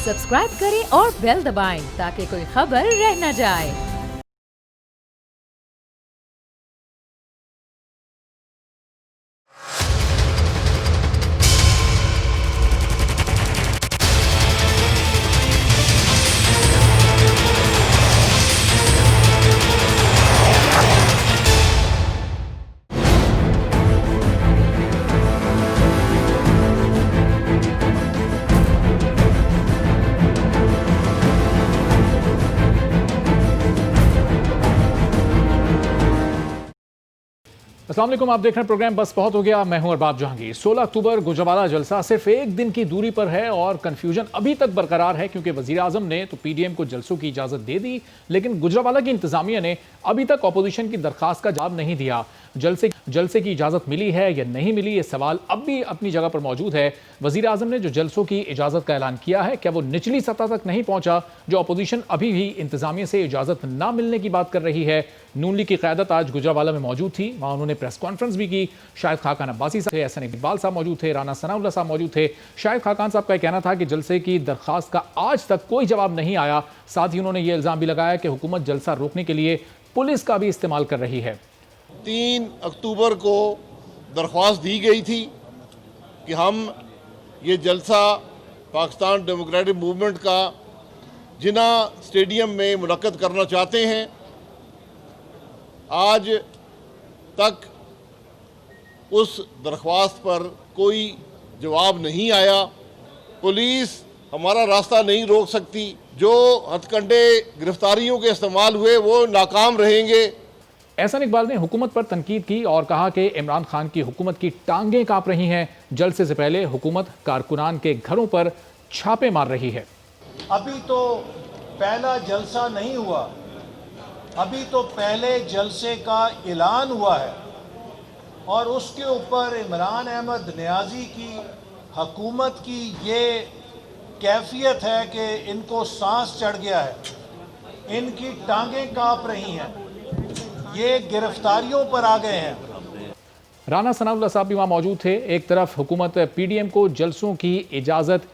Subscribe करें और bell दबाएं ताकि कोई खबर रह न जाए। अस्सलाम वालेकुम, आप देख रहे हैं प्रोग्राम बस बहुत हो गया। मैं हूं अरबाब जहांगीर। 16 अक्टूबर गुजरावाला जलसा सिर्फ एक दिन की दूरी पर है और कंफ्यूजन अभी तक बरकरार है क्योंकि वजीर आजम ने तो पीडीएम को जलसों की इजाजत दे दी, लेकिन गुजरावाला की इंतजामिया ने अभी तक ऑपोजिशन की दरखास्त का जवाब नहीं दिया। जलसे की इजाजत मिली है या नहीं मिली, ये सवाल अब भी अपनी जगह पर मौजूद है। वजीर आजम ने जो जलसों की इजाजत का ऐलान किया है, क्या वो निचली सतह तक नहीं पहुंचा? जो अपोजिशन अभी भी इंतजामिया से इजाजत ना मिलने की बात कर रही है। नून लीग की क़यादत आज गुजरावाला में मौजूद थी, वहां उन्होंने प्रेस कॉन्फ्रेंस भी की। शाहिद खाकान अब्बासी साहब थे, एहसन इकबाल साहब मौजूद थे, राना सनाउल्लाह साहब मौजूद थे। शाहिद खाकान साहब का कहना था कि जलसे की दरखास्त का आज तक कोई जवाब नहीं आया। साथ ही उन्होंने ये इल्जाम भी लगाया कि हुकूमत जलसा रोकने के लिए पुलिस का भी इस्तेमाल कर रही है। 3 अक्टूबर को दरख्वास्त दी गई थी कि हम ये जलसा पाकिस्तान डेमोक्रेटिक मूवमेंट का जिना स्टेडियम में मुनक्कद करना चाहते हैं। आज तक उस दरख्वास्त पर कोई जवाब नहीं आया। पुलिस हमारा रास्ता नहीं रोक सकती। जो हथकंडे गिरफ्तारियों के इस्तेमाल हुए वो नाकाम रहेंगे। एहसन इकबाल ने हुकूमत पर तनकीद की और कहा कि इमरान खान की हुकूमत की टांगें कांप रही हैं। जलसे से पहले हुकूमत कारकुनान के घरों पर छापे मार रही है। अभी तो पहला जलसा नहीं हुआ, अभी तो पहले जलसे का ऐलान हुआ है और उसके ऊपर इमरान अहमद नियाजी की हुकूमत की ये कैफियत है कि इनको सांस चढ़ गया है, इनकी टांगें कांप रही हैं, ये गिरफ्तारियों पर आ गए हैं। राना सनाउल्लाह साहब भी वहां मौजूद थे। एक तरफ हुकूमत पीडीएम को जलसों की इजाजत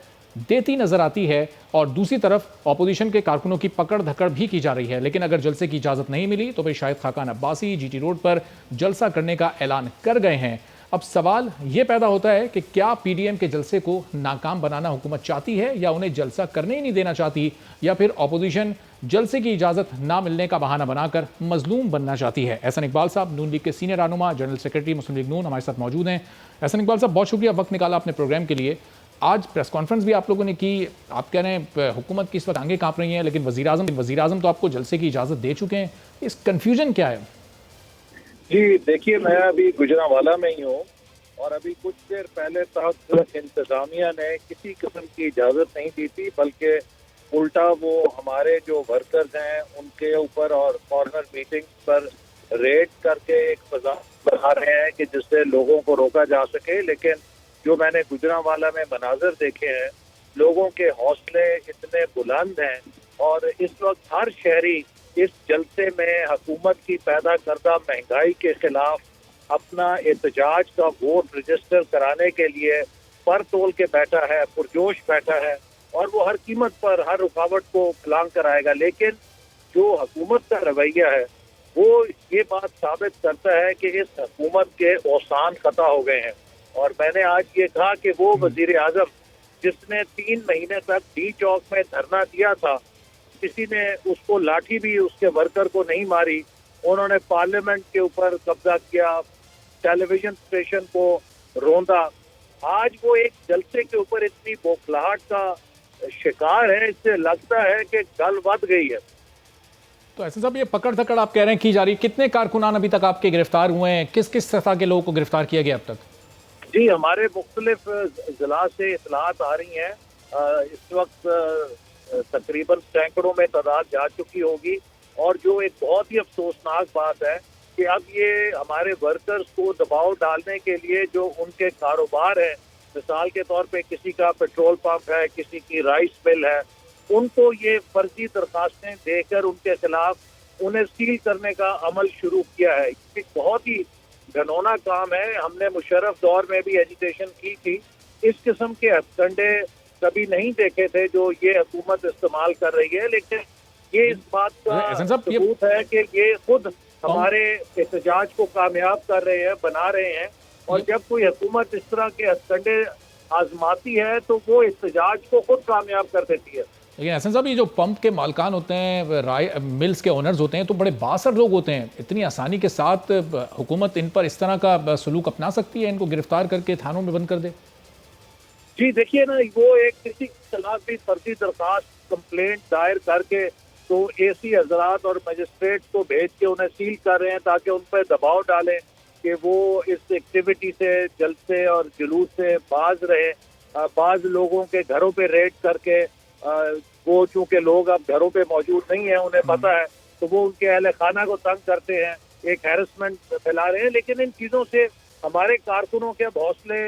देती नजर आती है और दूसरी तरफ अपोजिशन के कारकुनों की पकड़ धकड़ भी की जा रही है। लेकिन अगर जलसे की इजाजत नहीं मिली तो फिर शाहिद खाकान अब्बासी जीटी रोड पर जलसा करने का ऐलान कर गए हैं। अब सवाल यह पैदा होता है कि क्या पीडीएम के जलसे को नाकाम बनाना हुकूमत चाहती है या उन्हें जलसा करने ही नहीं देना चाहती, या फिर अपोजिशन जलसे की इजाजत ना मिलने का बहाना बनाकर मजलूम बनना चाहती है। एहसन इकबाल साहब नून लीग के सीनियर रहनुमा, जनरल सेक्रेटरी मुस्लिम लीग नून, हमारे साथ मौजूद हैं। एहसन इकबाल साहब, बहुत शुक्रिया वक्त निकाला अपने प्रोग्राम के लिए। आज प्रेस कॉन्फ्रेंस भी आप लोगों ने की। आप कह रहे हैं हुकूमत की इस वक्त आगे कांप रही है, लेकिन वजीर आजम तो आपको जलसे की इजाजत दे चुके हैं। इस कन्फ्यूजन क्या है? जी देखिए, मैं अभी गुजरावाला में ही हूँ और अभी कुछ देर पहले तहत इंतजामिया ने किसी किस्म की इजाजत नहीं दी थी, बल्कि उल्टा वो हमारे जो वर्कर्स हैं उनके ऊपर और कॉर्नर मीटिंग पर रेड करके एक फजा बना रहे हैं कि जिससे लोगों को रोका जा सके। लेकिन जो मैंने गुजरावाला में मनाजर देखे हैं, लोगों के हौसले इतने बुलंद हैं और इस वक्त हर शहरी इस जलसे में हुकूमत की पैदा करदा महंगाई के खिलाफ अपना एहतजाज का वोट रजिस्टर कराने के लिए पर तोल के बैठा है, पुरजोश बैठा है और वो हर कीमत पर हर रुकावट को फलांग कराएगा। लेकिन जो हुकूमत का रवैया है वो ये बात साबित करता है कि इस हुकूमत के औसान खता हो गए हैं। और मैंने आज ये कहा कि वो वजीर आजम जिसने 3 महीने तक डी चौक में धरना दिया था, किसी ने उसको लाठी भी उसके वर्कर को नहीं मारी, उन्होंने पार्लियामेंट के ऊपर कब्जा किया, टेलीविजन स्टेशन को रोंदा, आज वो एक जलसे के ऊपर इतनी बौखलाहट का शिकार है, इससे लगता है कि गल वध गई है। तो ऐसे साहब, ये पकड़ धकड़ आप कह रहे हैं की जा रही, कितने कारकुनान अभी तक आपके गिरफ्तार हुए हैं? किस किस सतह के लोगों को गिरफ्तार किया गया अब तक? जी, हमारे मुख्तलिफ जिला से इतलात आ रही हैं। इस वक्त तकरीबन सैकड़ों में तादाद जा चुकी होगी और जो एक बहुत ही अफसोसनाक बात है कि अब ये हमारे वर्कर्स को दबाव डालने के लिए जो उनके कारोबार है, मिसाल के तौर पे किसी का पेट्रोल पंप है, किसी की राइस मिल है, उनको ये फर्जी दरखास्तें देकर उनके खिलाफ उन्हें सील करने का अमल शुरू किया है। ये बहुत ही घनौना काम है। हमने मुशर्रफ दौर में भी एजुकेशन की थी। इस किस्म के हथकंडे कभी नहीं देखे थे जो ये हुकूमत इस्तेमाल कर रही है। लेकिन ये इस बात का एहसान साहब, ये सबूत है कि ये खुद हमारे एहतजाज को कामयाब कर रहे हैं, बना रहे हैं। और जब कोई हुकूमत इस तरह के हथकंडे आजमाती है तो वो एहतजाज को खुद कामयाब कर देती है। लेकिन एहसान साहब, ये जो पंप के मालकान होते हैं, मिल्स के ओनर्स होते हैं, तो बड़े बासर लोग होते हैं। इतनी आसानी के साथ हुकूमत इन पर इस तरह का सलूक अपना सकती है, इनको गिरफ्तार करके थानों में बंद कर दे? जी देखिए ना, वो एक किसी के खिलाफ भी फर्जी दरखास्त कंप्लेंट दायर करके तो एसी हजरात और मजिस्ट्रेट को भेज के उन्हें सील कर रहे हैं ताकि उन पर दबाव डालें कि वो इस एक्टिविटी से, जलसे और जुलूस से बाज रहे। बाज लोगों के घरों पे रेड करके वो चूंकि लोग अब घरों पे मौजूद नहीं है, उन्हें पता है, तो वो उनके अहले खाना को तंग करते हैं, एक हैरेसमेंट फैला रहे हैं। लेकिन इन चीज़ों से हमारे कारकुनों के हौसले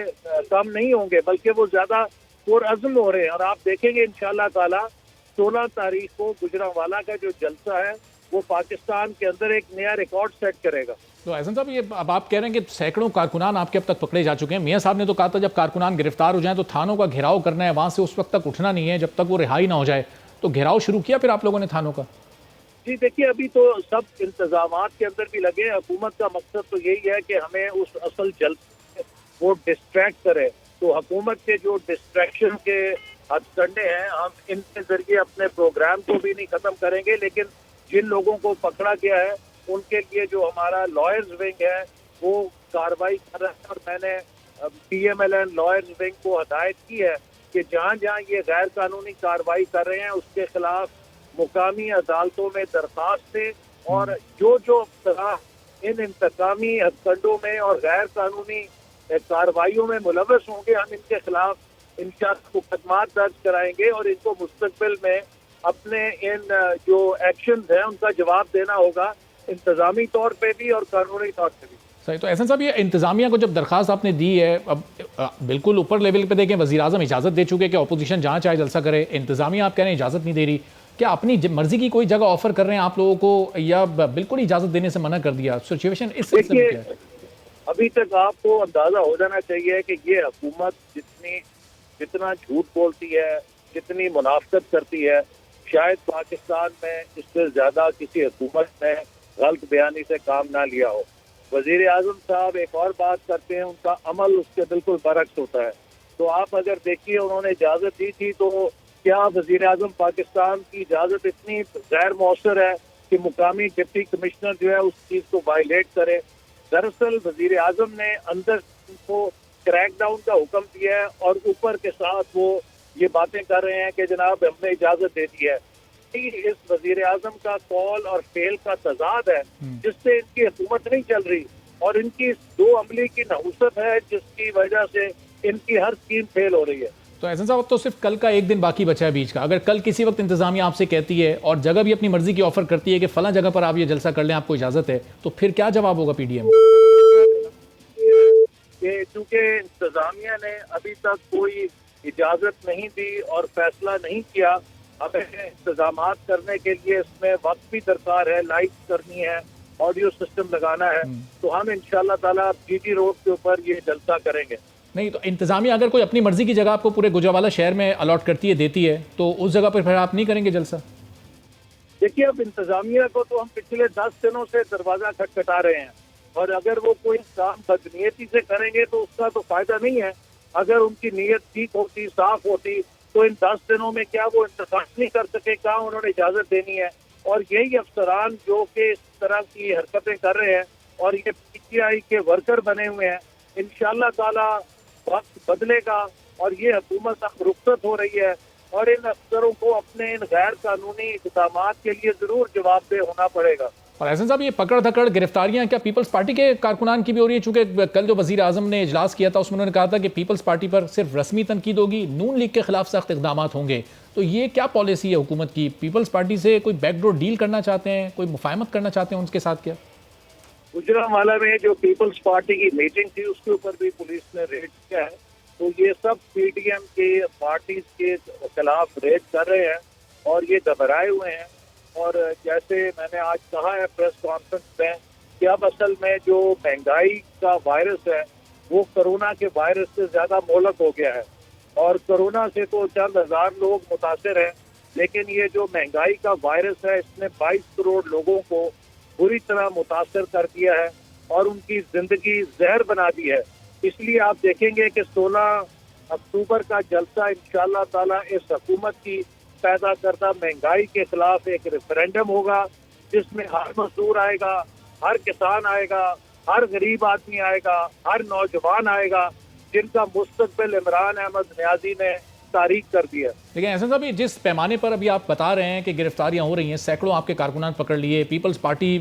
कम नहीं होंगे, बल्कि वो ज़्यादा पुरअज़्म हो रहे हैं। और आप देखेंगे इंशाअल्लाह ताला 16 तारीख को गुजरांवाला का जो जलसा है वो पाकिस्तान के अंदर एक नया रिकॉर्ड सेट करेगा। तो एहसान साहब, ये अब आप कह रहे हैं कि सैकड़ों कारकुनान आपके अब तक पकड़े जा चुके हैं। मियां साहब ने तो कहा था जब कारकुनान गिरफ्तार हो जाएं तो थानों का घेराव करना है, वहां से उस वक्त तक उठना नहीं है जब तक वो रिहाई ना हो जाए। तो घेराव शुरू किया फिर आप लोगों ने थानों का? जी देखिए, अभी तो सब इंतजामात के अंदर भी लगे हैं। हुकूमत का मकसद तो यही है कि हमें उस असल जलसे वो डिस्ट्रैक्ट करे। तो हुकूमत के जो डिस्ट्रैक्शन के हथकंडे हैं, हम इनके जरिए अपने प्रोग्राम को भी नहीं खत्म करेंगे। लेकिन जिन लोगों को पकड़ा गया है उनके लिए जो हमारा लॉयर्स विंग है वो कार्रवाई कर रहा है। और मैंने PMLN लॉयर्स विंग को हदायत की है कि जहाँ जहाँ ये गैर कानूनी कार्रवाई कर रहे हैं उसके खिलाफ मुकामी अदालतों में दरखास्त है। और जो जो इन इंतकामी हथकंडों में और गैर कानूनी कार्रवाइयों में मुलव्वस होंगे, हम इनके खिलाफ इंशाअल्लाह मुकदमा दर्ज कराएंगे और इनको मुस्तकबिल में अपने इन जो एक्शंस हैं उनका जवाब देना होगा, इंतजामी तौर पे भी और कानूनी तौर पे भी। सही। तो एहसान साहब, ये इंतजामिया को जब दरखास्त आपने दी है, अब बिल्कुल ऊपर लेवल पे देखें, वज़ीर आज़म इजाज़त दे चुके कि अपोजिशन जहाँ चाहे जलसा करे। इंतजामिया आप कह रहे हैं इजाज़त नहीं दे रही। क्या अपनी मर्जी की कोई जगह ऑफर कर रहे हैं आप लोगों को, या बिल्कुल इजाज़त देने से मना कर दिया? सिचुएशन इस सिलसिले में क्या है? अभी तक आपको अंदाजा हो जाना चाहिए कि ये हुकूमत जितना झूठ बोलती है, जितनी मुनाफकत करती है, शायद पाकिस्तान में इससे ज्यादा किसी हुकूमत ने गलत बयानी से काम ना लिया हो। वजीर आजम साहब एक और बात करते हैं, उनका अमल उसके बिल्कुल बरक्स होता है। तो आप अगर देखिए, उन्होंने इजाजत दी थी तो क्या वजीर आजम पाकिस्तान की इजाजत इतनी गैर मौसर है कि मुकामी डिप्टी कमिश्नर जो है उस चीज को वायलेट करे? दरअसल वजीर आजम ने अंदर को क्रैक डाउन का हुक्म दिया है और ऊपर के साथ वो ये बातें कर रहे हैं कि जनाब हमने इजाजत दे दी है। इस वजीर आजम का कॉल और फेल का तजाद है जिससे इनकी हुकूमत नहीं चल रही और इनकी दो अमली की नहुसत है जिसकी वजह से इनकी हर स्कीम फेल हो रही है। तो एहसान साहब, अब तो सिर्फ कल का एक दिन बाकी बचा है बीच का। अगर कल किसी वक्त इंतजामिया आपसे कहती है और जगह भी अपनी मर्जी की ऑफर करती है कि फला जगह पर आप ये जलसा कर लें, आपको इजाजत है, तो फिर क्या जवाब होगा PDM? क्योंकि इंतजामिया ने अभी तक कोई इजाजत नहीं दी और फैसला नहीं किया, हमें इंतजामात करने के लिए इसमें वक्त भी दरकार है, लाइट करनी है, ऑडियो सिस्टम लगाना है। तो हम इंशाअल्लाह ताला GT रोड के ऊपर ये जलसा करेंगे। नहीं तो इंतजामिया अगर कोई अपनी मर्जी की जगह आपको पूरे गुजरांवाला शहर में अलॉट करती है, देती है, तो उस जगह पर फिर आप नहीं करेंगे जलसा? देखिए, अब इंतजामिया को तो हम पिछले 10 दिनों से दरवाजा खटखटा रहे हैं और अगर वो कोई काम बदनीयती से करेंगे तो उसका तो फायदा नहीं है। अगर उनकी नीयत ठीक होती, साफ होती, तो इन 10 दिनों में क्या वो इंतजाम नहीं कर सके? कहाँ उन्होंने इजाजत देनी है? और यही अफसरान जो कि इस तरह की हरकतें कर रहे हैं और ये PTI के वर्कर बने हुए हैं, इंशाअल्लाह ताला वक्त बदलेगा और ये हुकूमत अब रुखसत हो रही है और इन अफसरों को अपने इन गैर कानूनी इक़दामात के लिए जरूर जवाबदेह होना पड़ेगा। और एहसान साहब, ये पकड़ धकड़ गिरफ्तारियां क्या पीपल्स पार्टी के कारकुनान की भी हो रही है? चूंकि कल जो वजीर आजम ने इजलास किया था उसमें उन्होंने कहा था कि पीपल्स पार्टी पर सिर्फ रस्मी तनकीद होगी, नून लीग के खिलाफ सख्त इकदाम होंगे। तो ये क्या पॉलिसी है हुकूमत की? पीपल्स पार्टी से कोई बैकडोर डील करना चाहते हैं, कोई मुफाहमत करना चाहते हैं उनके साथ? क्या गुजरांवाला में जो पीपल्स पार्टी की मीटिंग थी उसके ऊपर भी पुलिस ने रेड किया है। तो ये सब PDM के पार्टीज के खिलाफ रेड कर रहे हैं और ये घबराए हुए हैं। और जैसे मैंने आज कहा है प्रेस कॉन्फ्रेंस में कि अब असल में जो महंगाई का वायरस है वो कोरोना के वायरस से ज्यादा मोहलक हो गया है। और कोरोना से तो चंद हजार लोग मुतासिर हैं, लेकिन ये जो महंगाई का वायरस है इसने 22 करोड़ लोगों को बुरी तरह मुतासर कर दिया है और उनकी जिंदगी जहर बना दी है। इसलिए आप देखेंगे कि 16 अक्टूबर का जलसा इंशाअल्लाह ताला इस हुकूमत की पैदा करदा महंगाई के खिलाफ एक रेफरेंडम होगा, जिसमें हर मजदूर आएगा, हर किसान आएगा, हर गरीब आदमी आएगा, हर नौजवान आएगा, जिनका मुस्तकबिल इमरान अहमद नियाजी ने तारीख कर दिया। लेकिन ऐसा साहब, जिस पैमाने पर अभी आप बता रहे हैं कि गिरफ्तारियां हो रही हैं, सैकड़ों आपके कारकुनान पकड़ लिए, पीपल्स पार्टी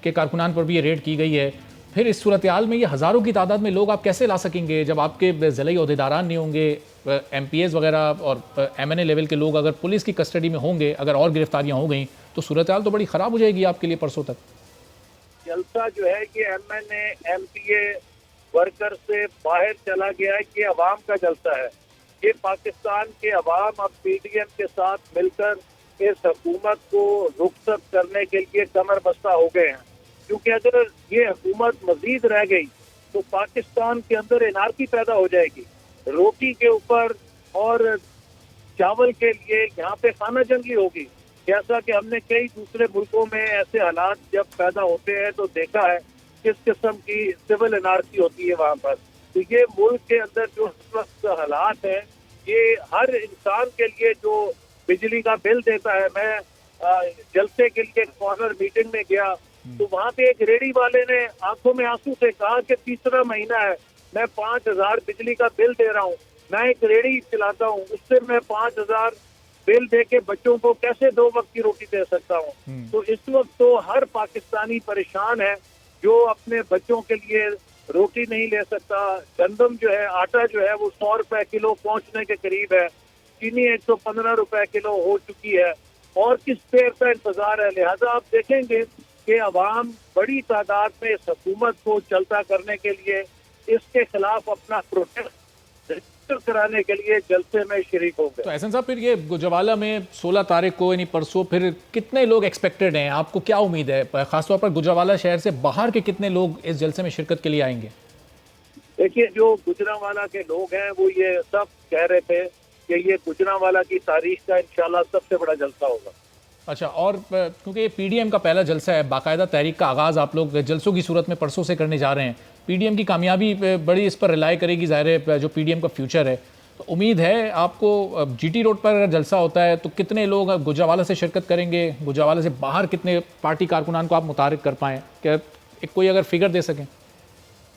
के कारकुनान पर भी ये रेड की गई है, फिर इस सूरत हाल में ये हज़ारों की तादाद में लोग आप कैसे ला सकेंगे जब आपके ज़िले ओहदेदारान नहीं होंगे, MPs वगैरह और MNA लेवल के लोग अगर पुलिस की कस्टडी में होंगे, अगर और गिरफ्तारियां हो गई तो सूरत हाल तो बड़ी ख़राब हो जाएगी आपके लिए परसों तक। जलसा जो है कि MNA MPA वर्कर से बाहर चला गया है, ये अवाम का जलसा है। ये पाकिस्तान के अवाम अब PDM के साथ मिलकर इस हुकूमत को रुखसत करने के लिए कमर बस्ता हो गए हैं, क्योंकि अगर ये हुकूमत मजीद रह गई तो पाकिस्तान के अंदर एनार्की पैदा हो जाएगी। रोटी के ऊपर और चावल के लिए यहाँ पे खाना जंगी होगी, जैसा कि हमने कई दूसरे मुल्कों में ऐसे हालात जब पैदा होते हैं तो देखा है किस किस्म की सिविल एनार्की होती है वहाँ पर। तो ये मुल्क के अंदर जो इस वक्त हालात हैं, ये हर इंसान के लिए जो बिजली का बिल देता है, मैं जलसे के लिए कॉर्नर मीटिंग में गया तो वहाँ पे एक रेडी वाले ने आंखों में आंसू से कहा कि तीसरा महीना है, मैं 5,000 बिजली का बिल दे रहा हूँ, मैं एक रेडी चलाता हूँ, उससे मैं 5,000 बिल दे के बच्चों को कैसे 2 वक्त की रोटी दे सकता हूँ। तो इस वक्त तो हर पाकिस्तानी परेशान है जो अपने बच्चों के लिए रोटी नहीं ले सकता। गंदम जो है, आटा जो है वो 100 रुपए किलो पहुंचने के करीब है, चीनी 115 रुपए किलो हो चुकी है और किस देर का इंतजार है। लिहाजा आप देखेंगे कि अवाम बड़ी तादाद में इस हुकूमत को चलता करने के लिए, इसके खिलाफ अपना प्रोटेस्ट रजिस्टर कराने के लिए जलसे में शरीक हो गए। तो एहसन साहब, फिर ये गुजरावाला में 16 तारीख को यानी परसों फिर कितने लोग एक्सपेक्टेड हैं? आपको क्या उम्मीद है, खासतौर पर गुजरावाला शहर से बाहर के कितने लोग इस जलसे में शिरकत के लिए आएंगे? देखिए, जो गुजरावाला के लोग हैं वो ये सब कह रहे थे कि ये गुजरावाला की तारीख का इंशाल्लाह सबसे बड़ा जलसा होगा। अच्छा, और क्योंकि ये PDM का पहला जलसा है, बाकायदा तहरीक का आगाज़ आप लोग जलसों की सूरत में परसों से करने जा रहे हैं, PDM की कामयाबी बड़ी इस पर रिलाई करेगी ज़ाहिर है जो PDM का फ्यूचर है। तो उम्मीद है आपको GT रोड पर अगर जलसा होता है तो कितने लोग गुजरावाला से शिरकत करेंगे? गुजरावाला से बाहर कितने पार्टी कारकुनान को आप मुतारिक कर पाएँ? क्या कोई अगर फिगर दे सकें?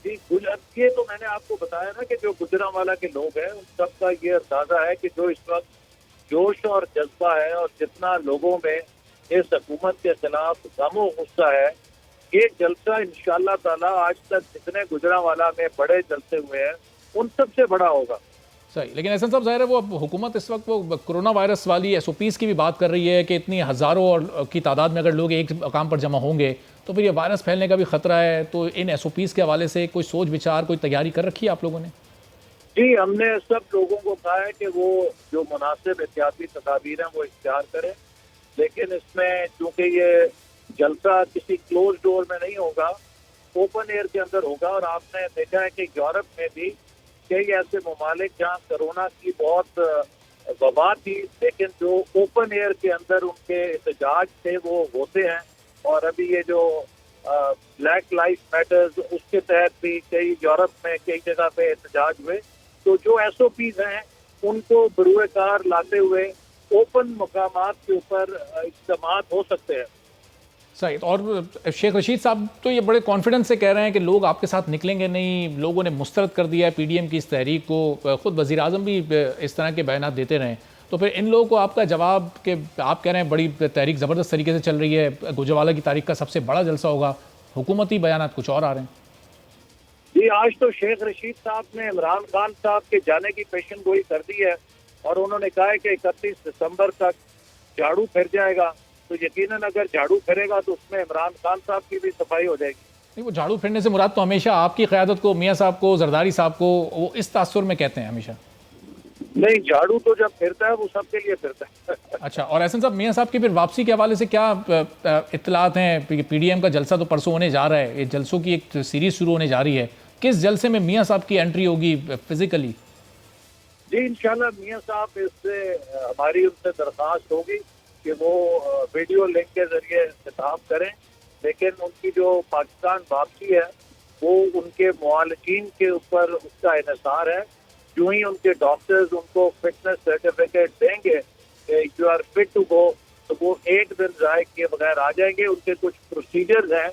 जी, ये तो मैंने आपको बताया ना कि जो गुजरावाला के लोग हैं उन सबका ये अंदाजा है कि जो इस वक्त जोश और जज्बा है और जितना लोगों में इस हुकूमत के खिलाफ गम गुस्सा है, ये जलसा इंशाअल्लाह ताला आज तक जितने गुजरावाला में बड़े जलसे हुए हैं उन सबसे बड़ा होगा। सही, लेकिन एहसन साहब ज़ाहिर है वो हुकूमत इस वक्त वो कोरोना वायरस वाली SOPs की भी बात कर रही है कि इतनी हज़ारों और की तादाद में अगर लोग एक मकाम पर जमा होंगे तो फिर ये वायरस फैलने का भी ख़तरा है। तो इन SOPs के हवाले से कोई सोच विचार, कोई तैयारी कर रखी है आप लोगों ने? जी, हमने सब लोगों को कहा है कि वो जो मुनासिब एहतियाती तदाबीर हैं वो इख्तियार करें, लेकिन इसमें चूँकि ये जलसा किसी क्लोज डोर में नहीं होगा, ओपन एयर के अंदर होगा। और आपने देखा है कि यूरोप में भी कई ऐसे ममालिक जहाँ कोरोना की बहुत वबा थी, लेकिन जो ओपन एयर के अंदर उनके एहतजाज थे वो होते हैं। और अभी ये जो ब्लैक लाइफ मैटर्स, उसके तहत भी कई यूरोप में कई जगह पे एहतजाज हुए। तो जो SOPs हैं उनको बरूए कार लाते हुए ओपन मकामात के ऊपर इज्तिमात हो सकते हैं। सही, और शेख रशीद साहब तो ये बड़े कॉन्फिडेंस से कह रहे हैं कि लोग आपके साथ निकलेंगे नहीं, लोगों ने मुस्तरद कर दिया है PDM की इस तहरीक को। ख़ुद वज़ीर आज़म भी इस तरह के बयान देते रहे। तो फिर इन लोगों को आपका जवाब कि आप कह रहे हैं बड़ी तहरीक ज़बरदस्त तरीके से चल रही है, गुजरावाला की तारीख का सबसे बड़ा जलसा होगा, हुकूमती बयान कुछ और आ रहे हैं? जी, आज तो शेख रशीद साहब ने इमरान खान साहब के जाने की पेशन गोई कर दी है और उन्होंने कहा है कि 31 दिसंबर तक झाड़ू फिर जाएगा। तो यकीनन अगर झाड़ू फिरेगा तो उसमें इमरान खान साहब की भी सफाई हो जाएगी। नहीं, वो झाड़ू फिरने से मुराद तो हमेशा आपकी क़यादत को, मियाँ साहब को, जरदारी साहब को, वो इस तासुर में कहते हैं हमेशा। नहीं, झाड़ू तो जब फिरता है वो सबके लिए फिरता है। अच्छा, और एहसन साहब, मियाँ साहब की फिर वापसी के हवाले से क्या इत्तलात हैं? PDM का जलसा तो परसों होने जा रहा है, ये जलसों की एक सीरीज शुरू होने जा रही है, किस जलसे में मियाँ साहब की एंट्री होगी फिजिकली? जी इंशाल्लाह मियां साहब इससे हमारी उनसे दरख्वास्त होगी कि वो वीडियो लिंक के जरिए खिताब करें, लेकिन उनकी जो पाकिस्तान वापसी है वो उनके मुआलजीन के ऊपर उसका इन्हिसार है। जो ही उनके डॉक्टर्स उनको फिटनेस सर्टिफिकेट देंगे you are fit to go, तो वो एक दिन जाए किए बगैर आ जाएंगे। उनके कुछ प्रोसीजर्स हैं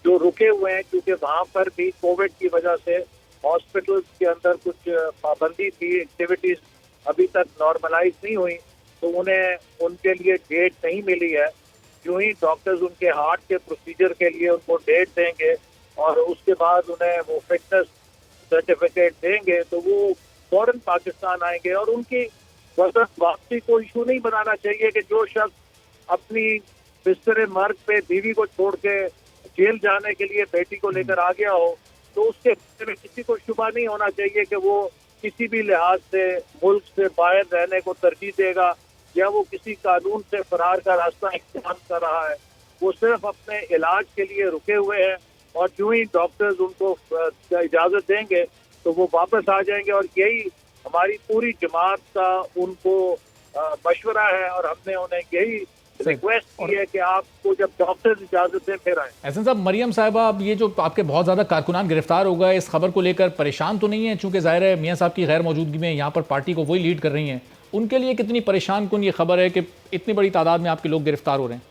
जो रुके हुए हैं, क्योंकि वहाँ पर भी कोविड की वजह से हॉस्पिटल्स के अंदर कुछ पाबंदी थी, एक्टिविटीज अभी तक नॉर्मलाइज नहीं हुई, तो उन्हें उनके लिए डेट नहीं मिली है। जो ही डॉक्टर्स उनके हार्ट के प्रोसीजर के लिए उनको डेट देंगे और उसके बाद उन्हें वो फिटनेस सर्टिफिकेट देंगे तो वो फौरन पाकिस्तान आएंगे। और उनकी वापसी को इशू नहीं बनाना चाहिए कि जो शख्स अपनी बिस्तर मर्ग पे बीवी को छोड़ के जेल जाने के लिए बेटी को लेकर आ गया हो, तो उसके बारे में किसी को शुबा नहीं होना चाहिए कि वो किसी भी लिहाज से मुल्क से बाहर रहने को तरजीह देगा या वो किसी कानून से फरार का रास्ता इख्तियार कर रहा है। वो सिर्फ अपने इलाज के लिए रुके हुए हैं और जो ही डॉक्टर्स उनको इजाजत देंगे तो वो वापस आ जाएंगे। और यही हमारी पूरी जमात का उनको मशवरा है और हमने उन्हें यही रिक्वेस्ट की है कि आपको जब डॉक्टर्स इजाजत दें फिर आए। एहसन साहब, मरियम साहिबा, अब ये जो आपके बहुत ज़्यादा कारकुनान गिरफ्तार हो गए, इस खबर को लेकर परेशान तो नहीं है? चूंकि जाहिर है मियां साहब की गैर मौजूदगी में यहाँ पर पार्टी को वही लीड कर रही हैं, उनके लिए कितनी परेशान कुन ये खबर है कि इतनी बड़ी तादाद में आपके लोग गिरफ्तार हो रहे हैं?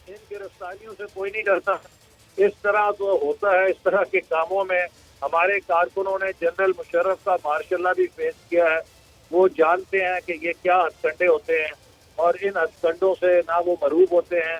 इन गिरफ्तारियों से कोई नहीं डरता। इस तरह तो होता है, इस तरह के कामों में हमारे कारकुनों ने जनरल मुशर्रफ का मार्शल्ला भी पेश किया है। वो जानते हैं कि ये क्या हथकंडे होते हैं और इन हथकंडों से ना वो मरूब होते हैं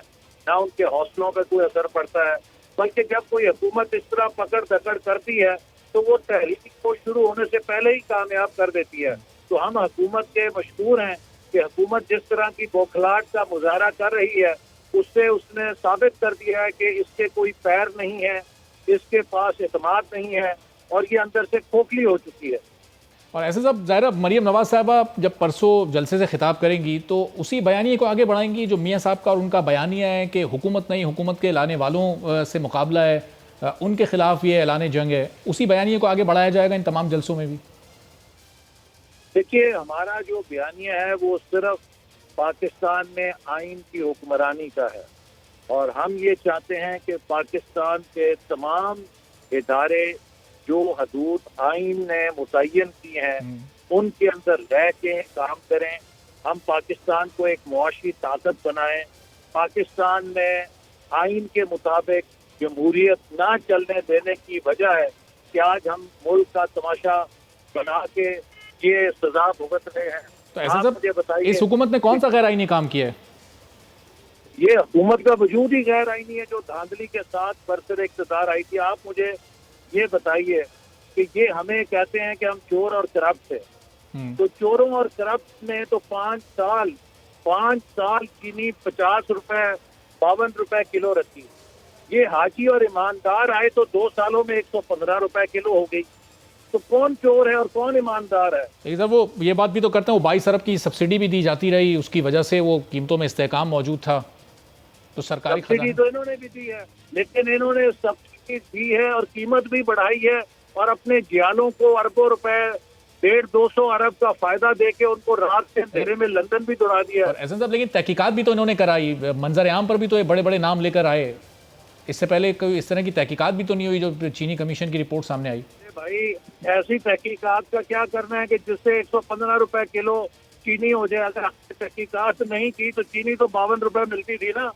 ना उनके हौसलों पर कोई असर पड़ता है, बल्कि जब कोई हुकूमत इस तरह पकड़ दकड़ करती है तो वो तहरीक को शुरू होने से पहले ही कामयाब कर देती है। तो हम हुकूमत के मशहूर हैं कि हुकूमत जिस तरह की बौखलाहट का मुजाहरा कर रही है उससे उसने साबित कर दिया है कि इसके कोई पैर नहीं है, इसके पास एतमाद नहीं है और ये अंदर से खोखली हो चुकी है। और ऐसे सब ज़ाहिर मरीम नवाज साहबा जब परसों जलसे से खिताब करेंगी तो उसी बयानिए को आगे बढ़ाएंगी जो मियां साहब का और उनका बयानिया है कि हुकूमत नहीं, हुकूमत के लाने वालों से मुकाबला है, उनके खिलाफ ये ऐलान जंग है। उसी बयानिए को आगे बढ़ाया जाएगा इन तमाम जलसों में भी? देखिए, हमारा जो बयानिया है वो सिर्फ पाकिस्तान में आइन की हुक्मरानी का है और हम ये चाहते हैं कि पाकिस्तान के तमाम इदारे जो हदूद आइन ने मुतय्यन की हैं उनके अंदर रह के काम करें। हम पाकिस्तान को एक मुआशी ताकत बनाएं। पाकिस्तान में आइन के मुताबिक जमहूरियत ना चलने देने की वजह है कि आज हम मुल्क का तमाशा बना के ये सजा भुगत रहे हैं। तो ऐसा सब इस हुकूमत ने कौन सा गैर आईनी काम किया है? ये हुकूमत का वजूद ही गैर आईनी है जो धांधली के साथ बरसर इक़्तिदार आई थी। आप मुझे ये बताइए कि ये हमें कहते हैं कि हम चोर और करप्ट है, तो चोरों और करप्ट ने तो 5 साल चीनी 50 रुपए 52 रुपए किलो रखी। ये हाजी और ईमानदार आए तो 2 सालों में 115 रुपए किलो हो गई। तो कौन चोर है और कौन ईमानदार है? इधर वो ये बात भी तो करते हैं, वो 22 अरब की सब्सिडी भी दी जाती रही, उसकी वजह से वो कीमतों में इस्तेहकाम मौजूद था। तो सरकारी सब्सिडी तो इन्होंने भी दी है, लेकिन इन्होंने सब्सिडी दी है और कीमत भी बढ़ाई है और अपने जियालों को अरबों रुपए 150-200 अरब का फायदा देके उनको रात के अंधेरे में लंदन भी दौड़ा दिया। और ऐसा सब, लेकिन तहकीकात भी तो इन्होंने कराई, मंजर आम पर भी तो ये बड़े बड़े नाम लेकर आए। इससे पहले कोई इस तरह की तहकीकात भी तो नहीं हुई जो चीनी कमीशन की रिपोर्ट सामने आई। भाई ऐसी तहकीकात का क्या करना है कि जिससे 115 रुपए किलो चीनी हो जाए। अगर आपने तहकीकात नहीं की तो चीनी तो 52 रुपए मिलती थी ना।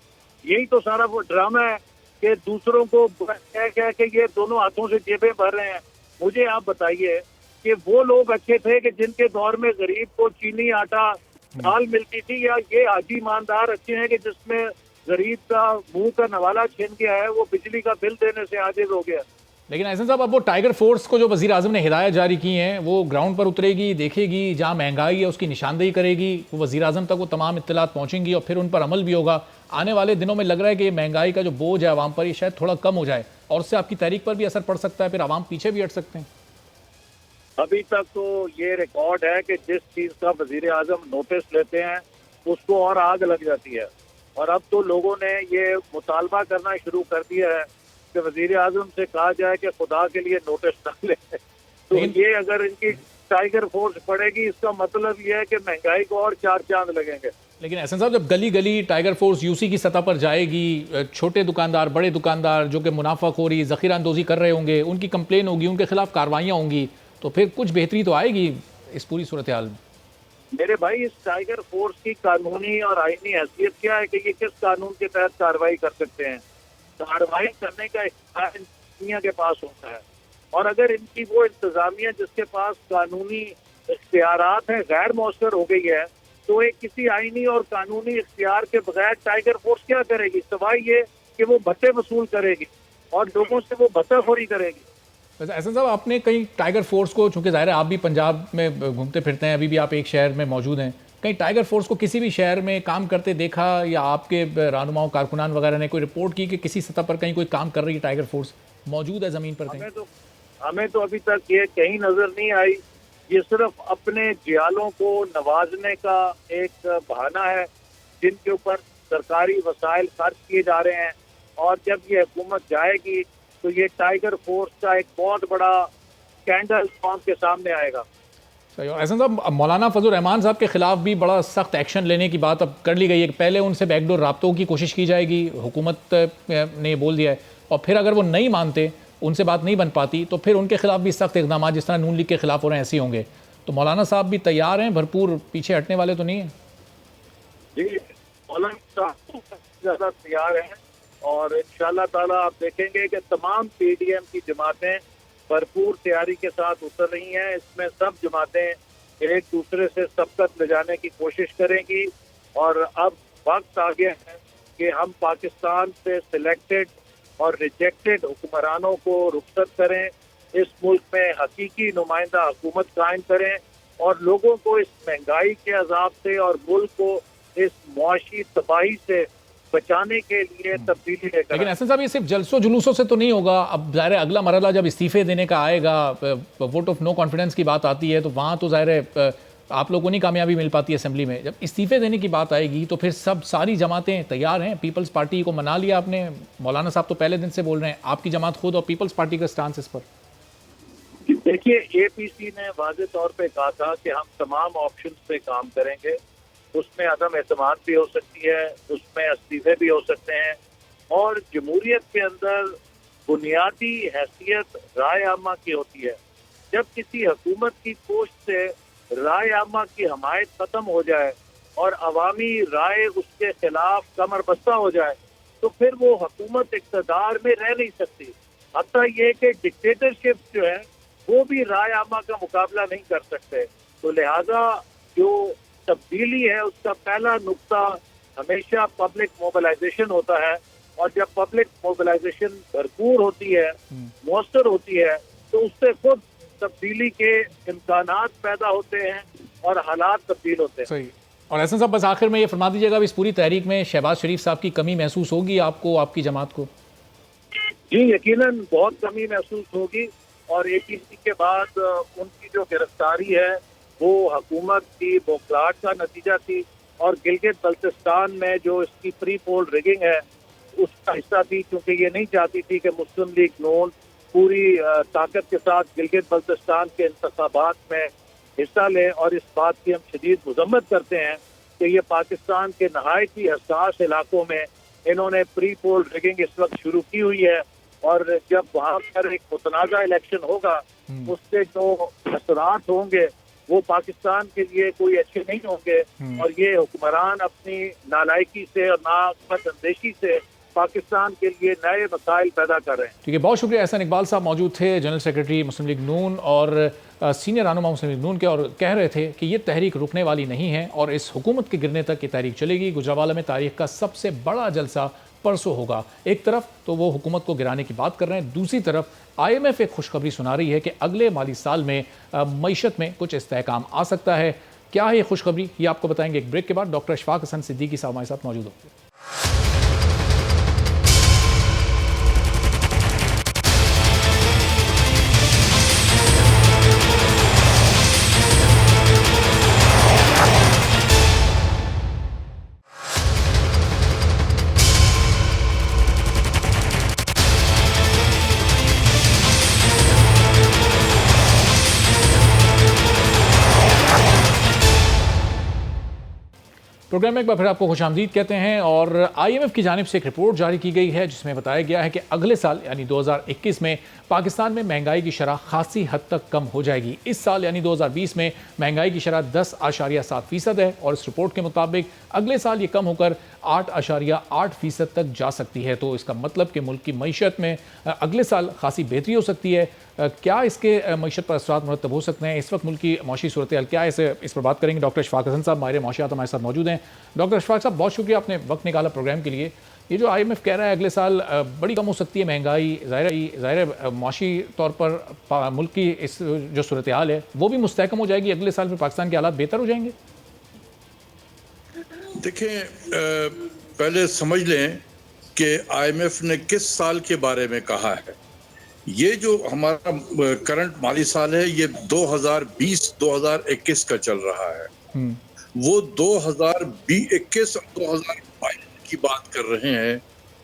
यही तो सारा वो ड्रामा है कि दूसरों को कह के ये दोनों हाथों से जेबें भर रहे हैं। मुझे आप बताइए कि वो लोग अच्छे थे कि जिनके दौर में गरीब को चीनी आटा दाल मिलती थी, या ये हाजी ईमानदार अच्छे हैं कि जिसमें गरीब का मुंह का नवाला छीन गया है, वो बिजली का बिल देने से आजिज हो गया। लेकिन ऐसा साहब, अब वो टाइगर फोर्स को जो वज़ीर आज़म ने हिदायत जारी की हैं वो ग्राउंड पर उतरेगी, देखेगी, जहाँ महंगाई है उसकी निशानदेही करेगी, वो वज़ीर आज़म तक वो तमाम इत्तलात पहुँचेंगी और फिर उन पर अमल भी होगा। आने वाले दिनों में लग रहा है कि ये महंगाई का जो बोझ है आवाम पर, ये शायद थोड़ा कम हो जाए और उससे आपकी तहरीक पर भी असर पड़ सकता है, फिर आवाम पीछे भी हट सकते हैं। अभी तक तो ये रिकॉर्ड है कि जिस चीज़ का वज़ीर आज़म नोटिस लेते हैं उसको और आग लग जाती है। और अब तो लोगों ने ये मुतालबा करना शुरू कर दिया है कि वज़ीर आज़म से कहा जाए कि खुदा के लिए नोटिस न ले। तो ये अगर इनकी टाइगर फोर्स बढ़ेगी, इसका मतलब ये है कि महंगाई को और 4 चांद लगेंगे। लेकिन एहसन साहब, जब गली गली टाइगर फोर्स यूसी की सतह पर जाएगी, छोटे दुकानदार, बड़े दुकानदार जो कि मुनाफाखोरी, जखीरा अंदोजी कर रहे होंगे, उनकी कंप्लेन होगी, उनके खिलाफ कार्रवाइयाँ होंगी, तो फिर कुछ बेहतरी तो आएगी इस पूरी सूरत हाल में। मेरे भाई, इस टाइगर फोर्स की कानूनी और आईनी हैसियत क्या है कि ये किस कानून के तहत कार्रवाई कर सकते हैं? कार्रवाई करने का इख्तियार इंतजामिया के पास होता है, और अगर इनकी वो इंतजामिया जिसके पास कानूनी इख्तियारात हैं गैर मौसर हो गई है, तो एक किसी आईनी और कानूनी इख्तियार के बगैर टाइगर फोर्स क्या करेगी सिवाय ये कि वो भत्ते वसूल करेगी और लोगों से वो भत्ताखोरी करेगी। वैसे एहसन साहब, आपने कहीं टाइगर फोर्स को, चूंकि जाहिर है आप भी पंजाब में घूमते फिरते हैं, अभी भी आप एक शहर में मौजूद हैं, कहीं टाइगर फोर्स को किसी भी शहर में काम करते देखा, या आपके रहनुमाओं कारकुनान वगैरह ने कोई रिपोर्ट की कि किसी सतह पर कहीं कोई काम कर रही है, टाइगर फोर्स मौजूद है ज़मीन पर कहीं? हमें तो अभी तक ये कहीं नजर नहीं आई। ये सिर्फ अपने जियालों को नवाजने का एक बहाना है जिनके ऊपर सरकारी वसाइल खर्च किए जा रहे हैं, और जब ये हुकूमत जाएगी तो ये टाइगर फोर्स का एक बहुत बड़ा स्कैंडल कौम के सामने आएगा। सही। और एहसन साहब, मौलाना फजल रहमान साहब के खिलाफ भी बड़ा सख्त एक्शन लेने की बात अब कर ली गई है। पहले उनसे बैकडोर राब्तों की कोशिश की जाएगी, हुकूमत ने बोल दिया है, और फिर अगर वो नहीं मानते, उनसे बात नहीं बन पाती, तो फिर उनके खिलाफ भी सख्त इकदाम जिस तरह नून लीग के खिलाफ हो रहे हैं ऐसे होंगे। तो मौलाना साहब भी तैयार हैं, भरपूर, पीछे हटने वाले तो नहीं हैं? जी, मौलाना साहब ज़्यादा तैयार हैं, और इंशाअल्लाह ताला आप देखेंगे कि तमाम पीडीएम की जमातें भरपूर तैयारी के साथ उतर रही हैं। इसमें सब जमातें एक दूसरे से सबकत ले जाने की कोशिश करेंगी, और अब वक्त आ गया है कि हम पाकिस्तान से सिलेक्टेड और रिजेक्टेड हुक्मरानों को रुखसत करें, इस मुल्क में हकीकी नुमाइंदा हुकूमत कायम करें, और लोगों को इस महंगाई के अजाब से और मुल्क को इस मुआशी तबाही से बचाने के लिए तब्दीली लेकर। लेकिन एहसन साहब, ये सिर्फ जलसों जुलूसों से तो नहीं होगा। अब ज़ाहिर है अगला मरहला जब इस्तीफे देने का आएगा, वोट ऑफ नो कॉन्फिडेंस की बात आती है, तो वहाँ तो ज़ाहिर है आप लोगों को नहीं कामयाबी मिल पाती है असेंबली में। जब इस्तीफे देने की बात आएगी तो फिर सारी जमातें तैयार हैं। पीपल्स पार्टी को मना लिया आपने, मौलाना साहब तो पहले दिन से बोल रहे हैं, आपकी जमात खुद और पीपल्स पार्टी का स्टांस इस पर? देखिए, एपीसी ने वाज़ेह तौर पे कहा था कि हम तमाम ऑप्शन पे काम करेंगे। उसमें अदम एतमाद भी हो सकती है, उसमें इस्तीफे भी हो सकते हैं, और जमहूरियत के अंदर बुनियादी हैसियत राय आमा की होती है। जब किसी हुकूमत की पोस्ट से राय आमा की हमायत खत्म हो जाए और अवामी राय उसके खिलाफ कमर बस्ता हो जाए, तो फिर वो हुकूमत इक़्तिदार में रह नहीं सकती। हत्ता ये कि डिक्टेटरशिप जो है वो भी राय आमा का मुकाबला नहीं कर सकते। तो लिहाजा जो तब्दीली है उसका पहला नुक्ता हमेशा पब्लिक मोबिलाइजेशन होता है, और जब पब्लिक मोबिलाइजेशन भरपूर होती है, मौसर होती है, तो उससे खुद तब्दीली के इम्कानात पैदा होते हैं और हालात तब्दील होते हैं। सही। और एहसन साहब, बस आखिर में ये फरमा दीजिएगा, इस पूरी तहरीक में शहबाज शरीफ साहब की कमी महसूस होगी आपको, आपकी जमात को? जी, यकीनन बहुत कमी महसूस होगी, और एपीसी के बाद उनकी जो गिरफ्तारी है वो हुकूमत की बौखलाहट का नतीजा थी, और गिलगित बल्तिस्तान में जो इसकी प्री पोल रिगिंग है उसका हिस्सा थी, क्योंकि ये नहीं चाहती थी कि मुस्लिम लीग नून पूरी ताकत के साथ गिलगित बल्तिस्तान के इंतखाबात में हिस्सा ले। और इस बात की हम शदीद मजम्मत करते हैं कि ये पाकिस्तान के नहायत ही हसास इलाकों में इन्होंने प्री पोल रिगिंग इस वक्त शुरू की हुई है, और जब वहाँ पर एक मुतनाज़ा इलेक्शन होगा उससे जो असरात होंगे वो पाकिस्तान के लिए कोई अच्छे नहीं होंगे, और ये हुक्मरान अपनी नालायकी से और नाअंदेशी से पाकिस्तान के लिए नए मसाइल पैदा कर रहे हैं। ठीक है, बहुत शुक्रिया। एहसन इकबाल साहब मौजूद थे, जनरल सेक्रेटरी मुस्लिम लीग नून और सीनियर रहनुमा मुस्लिम लीग नून के, और कह रहे थे कि ये तहरीक रुकने वाली नहीं है और इस हुकूमत के गिरने तक ये तहरीक चलेगी। गुजरावाला में तारीख का सबसे बड़ा जलसा परसों होगा। एक तरफ तो वो हुकूमत को गिराने की बात कर रहे हैं, दूसरी तरफ IMF एक खुशखबरी सुना रही है कि अगले माली साल में मईशत में कुछ इस्तेहकाम आ सकता है। क्या है ये खुशखबरी, ये आपको बताएंगे एक ब्रेक के बाद। डॉक्टर अशफाक हसन सिद्दीकी साहब हमारे साथ मौजूद होंगे। प्रोग्राम में एक बार फिर आपको खुशामदीद कहते हैं। और IMF की जानिब से एक रिपोर्ट जारी की गई है जिसमें बताया गया है कि अगले साल यानी 2021 में पाकिस्तान में महंगाई की शरह खासी हद तक कम हो जाएगी। इस साल यानी 2020 में महंगाई की शरह 10.7% है और इस रिपोर्ट के मुताबिक अगले साल ये कम होकर 8.8% तक जा सकती है। तो इसका मतलब कि मुल्क की मईशत में अगले साल खासी बेहतरी हो सकती है। क्या इसके मईशत पर असरात मुरतब हो सकते हैं? इस वक्त मुल्क की मौशी सूरत हाल क्या है, इस पर बात करेंगे। डॉक्टर अशफाक हसन साहब माहिर मौशियात हमारे साथ मौजूद हैं। डॉक्टर अशफाक साहब, बहुत शुक्रिया, आपने वक्त निकाला प्रोग्राम के लिए। ये जो IMF कह रहा है अगले साल बड़ी कम हो सकती है महंगाई, ज़ाहिर मौशी तौर पर मुल्क की इस जो सूरत हाल है वो भी मुस्तहकम हो जाएगी, अगले साल फिर पाकिस्तान के हालात बेहतर हो जाएंगे। देखें, पहले समझ लें कि IMF ने किस साल के बारे में कहा है। ये जो हमारा करंट माली साल है ये 2020-2021 का चल रहा है। वो 2021 और 2022 की बात कर रहे हैं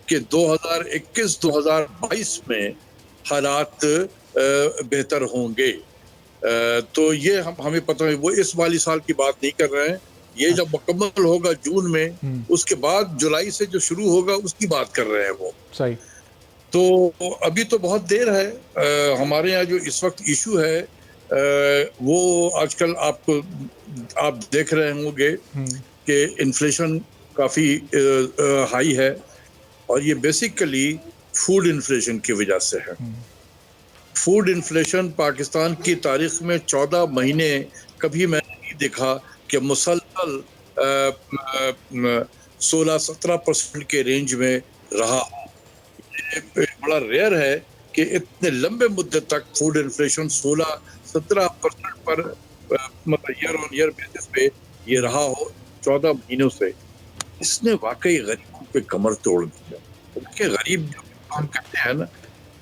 कि 2021-2022 में हालात बेहतर होंगे। तो ये हमें पता है, वो इस वाली साल की बात नहीं कर रहे हैं। ये जब मुकम्मल होगा जून में, उसके बाद जुलाई से जो शुरू होगा उसकी बात कर रहे हैं वो। सही। तो अभी तो बहुत देर है। हमारे यहाँ जो इस वक्त इशू है वो आजकल आप देख रहे होंगे कि इन्फ्लेशन काफ़ी हाई है और ये बेसिकली फूड इन्फ्लेशन की वजह से है। फूड इन्फ्लेशन पाकिस्तान की तारीख में 14 महीने कभी मैंने नहीं देखा कि मुसलसल 16-17% के रेंज में रहा। बड़ा रेयर है कि इतने लंबे मुद्दत तक फूड इन्फ्लेशन 16-17% पर मतलब ईयर ऑन ईयर बेसिस पे ये रहा हो 14 महीनों से। इसने वाकई गरीबों पे कमर तोड़ दिया। क्योंकि गरीब जो हम कहते हैं ना,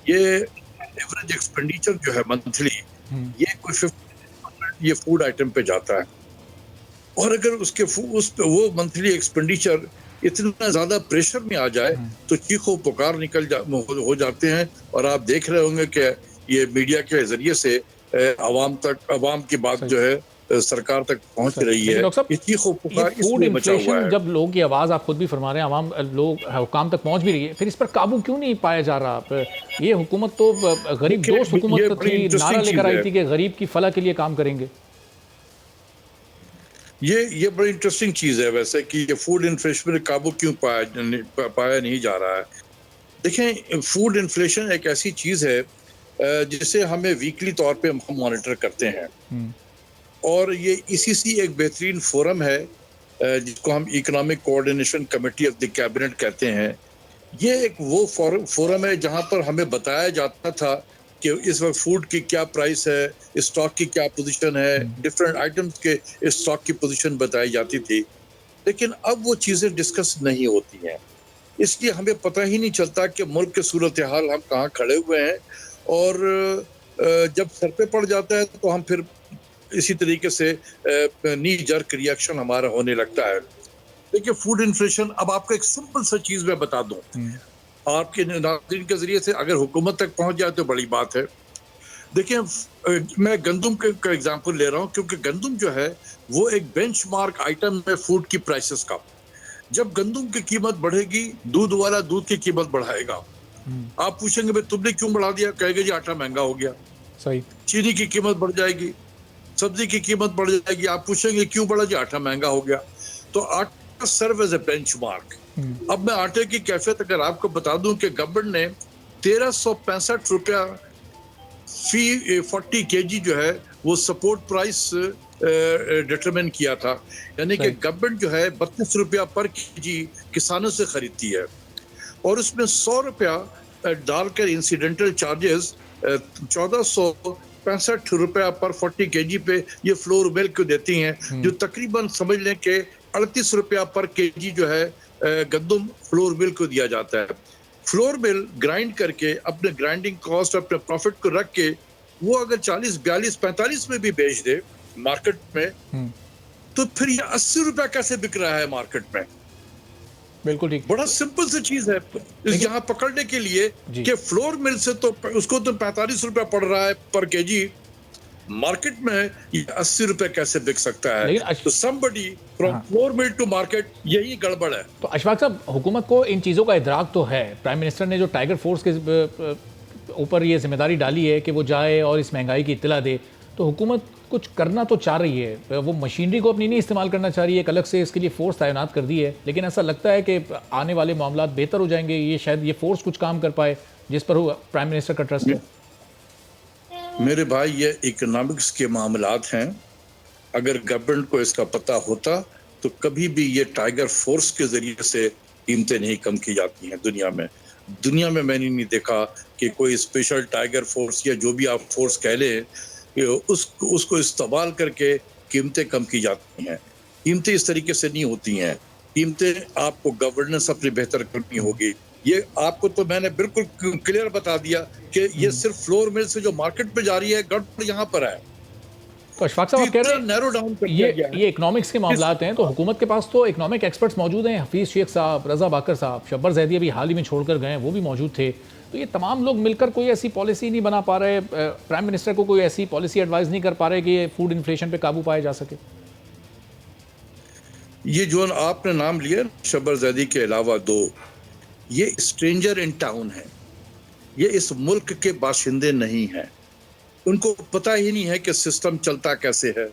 ये एवरेज एक्सपेंडिचर जो है मंथली, ये कोई 50% ये फूड आइटम पे जाता है। और अगर उसके वो मंथली एक्सपेंडिचर इतना ज्यादा प्रेशर में आ जाए तो चीखों पुकार हो जाते हैं। और आप देख रहे होंगे कि ये मीडिया के जरिए से अवाम की बात जो है सरकार तक पहुंच रही है। चीखों पुकार इसलिए बचा हुआ है। जब लोगों की आवाज, आप खुद भी फरमा रहे हैं, अवाम लोग हुकाम तक पहुंच भी रही है, फिर इस पर काबू क्यों नहीं पाया जा रहा? ये हुकूमत तो गरीब दोस्त हुकूमत थी, नारा लेकर आई थी कि गरीब की फलाह के लिए काम करेंगे। ये बड़ी इंटरेस्टिंग चीज है वैसे कि ये फूड इन्फ्लेशन पर काबू क्यों पाया नहीं जा रहा है। देखें, फूड इन्फ्लेशन एक ऐसी चीज है जिसे हमें वीकली तौर पे हम मॉनिटर करते हैं और ये ECC एक बेहतरीन फोरम है जिसको हम economic coordination committee of the cabinet कहते हैं। ये एक वो फोरम है जहां पर हमें बताया जाता था कि इस वक्त फूड की क्या प्राइस है, स्टॉक की क्या पोजीशन है, डिफरेंट आइटम्स के स्टॉक की पोजीशन बताई जाती थी। लेकिन अब वो चीज़ें डिस्कस नहीं होती हैं, इसलिए हमें पता ही नहीं चलता कि मुल्क के सूरत हाल हम कहाँ खड़े हुए हैं। और जब सर पे पड़ जाता है तो हम फिर इसी तरीके से नी जर्क रिएक्शन हमारा होने लगता है। देखिए, फूड इन्फ्लेशन, अब आपको एक सिंपल सा चीज़ मैं बता दूँ, आपके नाज़रीन के जरिए से अगर हुकूमत तक पहुंच जाए तो बड़ी बात है। देखिए, मैं गंदम का एग्जांपल ले रहा हूं क्योंकि गंदम जो है वो एक बेंचमार्क आइटम है फूड की प्राइसेस का। जब गंदम की कीमत बढ़ेगी, दूध वाला दूध की कीमत बढ़ाएगा। आप पूछेंगे भाई तुमने क्यों बढ़ा दिया, कहेंगे जी आटा महंगा हो गया। सही। चीनी की कीमत बढ़ जाएगी, सब्जी की कीमत बढ़ जाएगी। आप पूछेंगे क्यों बढ़ा, जी आटा महंगा हो गया। तो आटा सर्व एज ए बेंचमार्क। अब मैं आटे की कैफियत अगर आपको बता दूं कि गवर्नमेंट ने 1365 रुपया फी 40 kg जो है वो सपोर्ट प्राइस डिटरमिन किया था। यानी कि गवर्नमेंट जो है 32 रुपया पर kg किसानों से खरीदती है और उसमें 100 रुपया डालकर इंसिडेंटल चार्जेस 1465 रुपया पर 40 kg पे ये फ्लोर मिल्क को देती हैं, जो तकरीबन समझ लें कि 38 रुपया पर kg जो है गंदम फ्लोर मिल को दिया जाता है। फ्लोर मिल ग्राइंड करके अपने ग्राइंडिंग कॉस्ट, अपने प्रॉफिट को रख के वो अगर 40, 42, 45 में भी बेच दे मार्केट में, तो फिर ये 80 रुपया कैसे बिक रहा है मार्केट में? बिल्कुल ठीक। बड़ा सिंपल सी चीज है यहाँ पकड़ने के लिए कि फ्लोर मिल से तो उसको तो 45 रुपया पड़ रहा है पर kg, मार्केट में ये 80 रुपए कैसे बिक सकता है? लेकिन तो somebody from floor mill to market, यही गड़बड़ है। तो अशफाक साहब, हुकूमत को इन चीज़ों का इदराक तो है। प्राइम मिनिस्टर ने जो टाइगर फोर्स के ऊपर ये जिम्मेदारी डाली है कि वो जाए और इस महंगाई की इत्तला दे, तो हुकूमत कुछ करना तो चाह रही है। वो मशीनरी को अपनी नहीं इस्तेमाल करना चाह रही है, एक अलग से इसके लिए फोर्स तैनात कर दी है, लेकिन ऐसा लगता है कि आने वाले मामला बेहतर हो जाएंगे। ये शायद ये फोर्स कुछ काम कर पाए जिस पर प्राइम मिनिस्टर का ट्रस्ट है। मेरे भाई, ये इकोनॉमिक्स के मामलात हैं। अगर गवर्नमेंट को इसका पता होता तो कभी भी ये टाइगर फोर्स के जरिए से कीमतें नहीं कम की जाती हैं दुनिया में। दुनिया में मैंने नहीं देखा कि कोई स्पेशल टाइगर फोर्स या जो भी आप फोर्स कह लें, उसको इस्तेमाल करके कीमतें कम की जाती हैं। कीमतें इस तरीके से नहीं होती हैं। कीमतें आपको गवर्नेंस अपनी बेहतर करनी होगी। ये आपको तो मैंने बिल्कुल क्लियर बता दिया कि ये सिर्फ फ्लोर मिल से जो मार्केट में जा रही है, गड़बड़ यहाँ पर है। तो अशफाक साहब, आप कह रहे हैं नैरो डाउन कर ये इकोनॉमिक्स के मामलात हैं, तो हुकूमत के पास तो इकोनॉमिक एक्सपर्ट्स मौजूद हैं। हफीज़ शेख साहब, रजा बाकर साहब, शब्बर जैदी अभी हाल ही में छोड़कर गए, वो भी मौजूद थे। तो ये तमाम लोग मिलकर कोई ऐसी पॉलिसी नहीं बना पा रहे, प्राइम मिनिस्टर को कोई ऐसी पॉलिसी एडवाइस नहीं कर पा रहे कि ये फूड इन्फ्लेशन पे काबू पाया जा सके। ये जो आपने नाम लिया शब्बर जैदी के अलावा दो, ये स्ट्रेंजर इन टाउन है। ये इस मुल्क के बाशिंदे नहीं हैं। उनको पता ही नहीं है कि सिस्टम चलता कैसे है।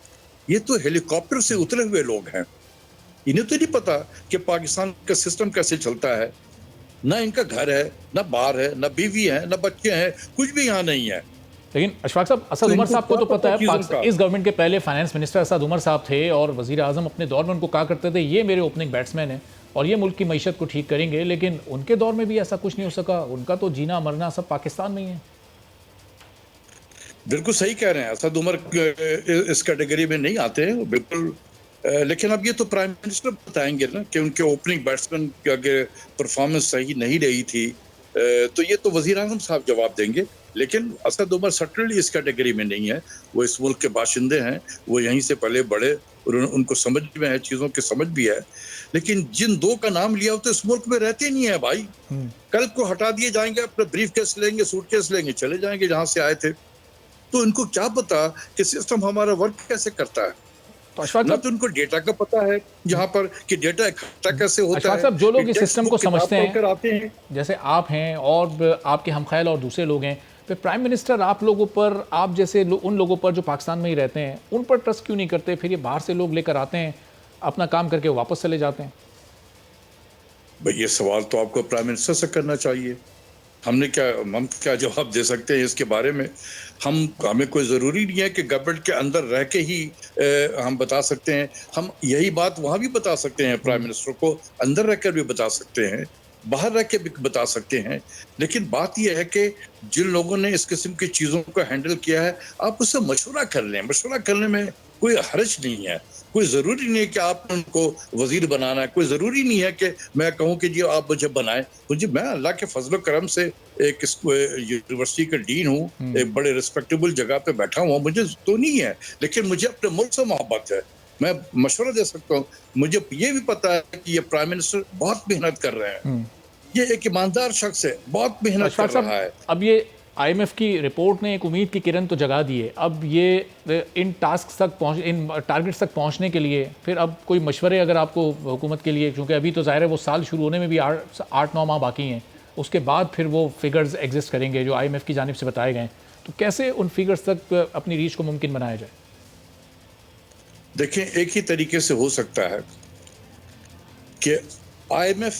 ये तो हेलीकॉप्टर से उतरे हुए लोग हैं। इन्हें तो नहीं पता कि पाकिस्तान का सिस्टम कैसे चलता है। ना इनका घर है, ना बार है, ना बीवी है, ना बच्चे हैं, कुछ भी यहाँ नहीं है। लेकिन अशफाक साहब, असद उमर साहब को तो पता है, इस गवर्नमेंट के पहले फाइनेंस मिनिस्टर असद उमर साहब थे और वजीर आजम अपने दौर में उनको कहा करते थे ये मेरे ओपनिंग बैट्समैन है और ये मुल्क की मईशत को ठीक करेंगे, लेकिन उनके दौर में भी ऐसा कुछ नहीं हो सका। उनका तो जीना मरना सब पाकिस्तान में ही है। बिल्कुल सही कह रहे हैं, असद उमर इस कैटेगरी में नहीं आते हैं बिल्कुल। लेकिन अब ये तो प्राइम मिनिस्टर बताएंगे ना कि उनके ओपनिंग बैट्समैन की अगर परफॉर्मेंस सही नहीं रही थी तो ये तो वजीर आजम साहब जवाब देंगे। लेकिन असद उमर सटनली इस कैटेगरी में नहीं है। वो इस मुल्क के बाशिंदे हैं, वो यहीं से पले बड़े और उनको समझ में है, चीज़ों की समझ भी है। लेकिन जिन दो का नाम लिया हो तो इस मुल्क में रहते नहीं है भाई। कल को हटा दिए जाएंगे, अपना ब्रीफ केस लेंगे, सूटकेस लेंगे, चले जाएंगे जहाँ से आए थे। तो इनको क्या पता कि सिस्टम हमारा वर्क कैसे करता है। ना तो उनको डेटा का पता है जहाँ पर कि डेटा इकट्ठा कैसे होता है। साहब, जो लोग इस सिस्टम को समझते हैं, जैसे आप हैं और आपके हमख्याल और दूसरे लोग हैं, फिर प्राइम मिनिस्टर आप लोगों पर, आप जैसे उन लोगों पर जो पाकिस्तान में ही रहते हैं, उन पर ट्रस्ट क्यों नहीं करते? फिर ये बाहर से लोग लेकर आते हैं, अपना काम करके वापस चले जाते हैं। भाई ये सवाल तो आपको प्राइम मिनिस्टर से करना चाहिए। हम क्या जवाब दे सकते हैं इसके बारे में? हमें कोई ज़रूरी नहीं है कि गवर्नमेंट के अंदर रह के ही हम बता सकते हैं। हम यही बात वहाँ भी बता सकते हैं, प्राइम मिनिस्टर को अंदर रहकर भी बता सकते हैं, बाहर रह के भी बता सकते हैं। लेकिन बात यह है कि जिन लोगों ने इस किस्म की चीज़ों को हैंडल किया है, आप उससे मशवरा कर लें। मशवरा करने में कोई हर्ज नहीं है। कोई ज़रूरी नहीं है कि आप उनको वजीर बनाना है। कोई ज़रूरी नहीं है कि मैं कहूँ कि जी आप मुझे बनाएं। मुझे, मैं अल्लाह के फजल करम से एक यूनिवर्सिटी का डीन हूँ, एक बड़े रिस्पेक्टेबल जगह पे बैठा हुआ, मुझे तो नहीं है, लेकिन मुझे अपने मुल्क से मोहब्बत है। मैं मशवरा दे सकता हूँ। मुझे ये भी पता है कि ये प्राइम मिनिस्टर बहुत मेहनत कर रहे हैं। ये एक ईमानदार शख्स है, बहुत मेहनत कर रहा है। अब ये IMF की रिपोर्ट ने एक उम्मीद की किरण तो जगा दी है। अब ये इन टारगेट्स तक पहुंचने के लिए फिर अब कोई मशवरे अगर आपको हुकूमत के लिए, क्योंकि अभी तो ज़ाहिर है वो साल शुरू होने में भी 8-9 माह बाकी हैं, उसके बाद फिर वो फिगर्स एग्जिस्ट करेंगे जो IMF की जानिब से बताए गए, तो कैसे उन फिगर्स तक अपनी रीच को मुमकिन बनाया जाए? देखें, एक ही तरीके से हो सकता है कि IMF,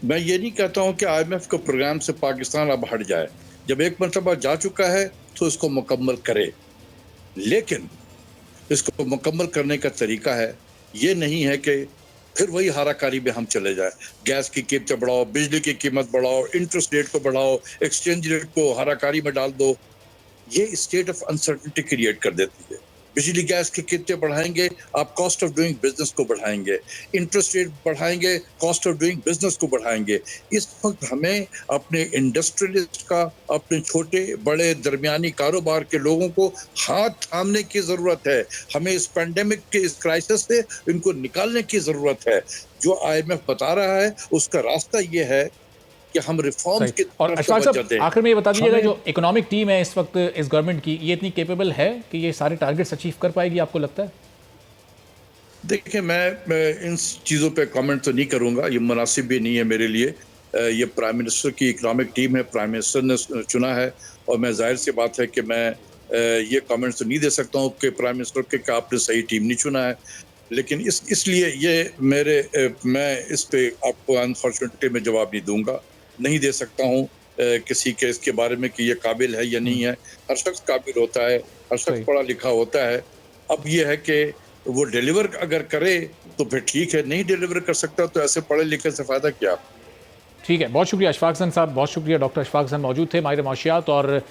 मैं ये नहीं कहता हूँ कि IMF के प्रोग्राम से पाकिस्तान अब हट जाए। जब एक मरतबा जा चुका है तो इसको मुकम्मल करे, लेकिन इसको मुकम्मल करने का तरीका है, ये नहीं है कि फिर वही हाराकारी में हम चले जाए। गैस की कीमतें बढ़ाओ, बिजली की कीमत बढ़ाओ, इंटरेस्ट रेट को बढ़ाओ, एक्सचेंज रेट को हाराकारी में डाल दो। ये स्टेट ऑफ अनसर्टेनिटी क्रिएट कर देती है। बिजली गैस की कीमतें बढ़ाएंगे, आप कॉस्ट ऑफ डूइंग बिजनेस को बढ़ाएंगे, इंटरेस्ट रेट बढ़ाएंगे, कॉस्ट ऑफ डूइंग बिजनेस को बढ़ाएंगे। इस वक्त हमें अपने इंडस्ट्रियलिस्ट का, अपने छोटे बड़े दरमियानी कारोबार के लोगों को हाथ थामने की ज़रूरत है। हमें इस पैंडेमिक के इस क्राइसिस से इनको निकालने की ज़रूरत है। जो IMF बता रहा है उसका रास्ता ये है कि हम रिफॉर्म्स की और तरफ अशफाक तवज्जो साहब दें। आखिर में ये बता दीजिएगा, जो इकोनॉमिक टीम है इस वक्त इस गवर्नमेंट की, ये इतनी कैपेबल है कि ये सारे टारगेट्स अचीव कर पाएगी, आपको लगता है? देखिए, मैं इन चीज़ों पे कमेंट तो नहीं करूंगा, ये मुनासिब भी नहीं है मेरे लिए। ये प्राइम मिनिस्टर की इकोनॉमिक टीम है, प्राइम मिनिस्टर ने चुना है, और मैं जाहिर सी बात है कि मैं ये कमेंट्स तो नहीं दे सकता हूँ कि प्राइम मिनिस्टर के कि आपने सही टीम नहीं चुना है। लेकिन इसलिए ये मैं इस पे आपको अनफॉर्चुनेटली मैं जवाब नहीं दूंगा, नहीं दे सकता हूँ किसी के इसके बारे में कि ये काबिल है या नहीं है। हर शख्स काबिल होता है, हर शख्स पढ़ा लिखा होता है। अब ये है कि वो डिलीवर अगर करे तो फिर ठीक है, नहीं डिलीवर कर सकता तो ऐसे पढ़े लिखे से फायदा क्या। ठीक है, बहुत शुक्रिया अशफाक हसन साहब, बहुत शुक्रिया। डॉक्टर अशफाक हसन मौजूद थे, माहिर माशियात, और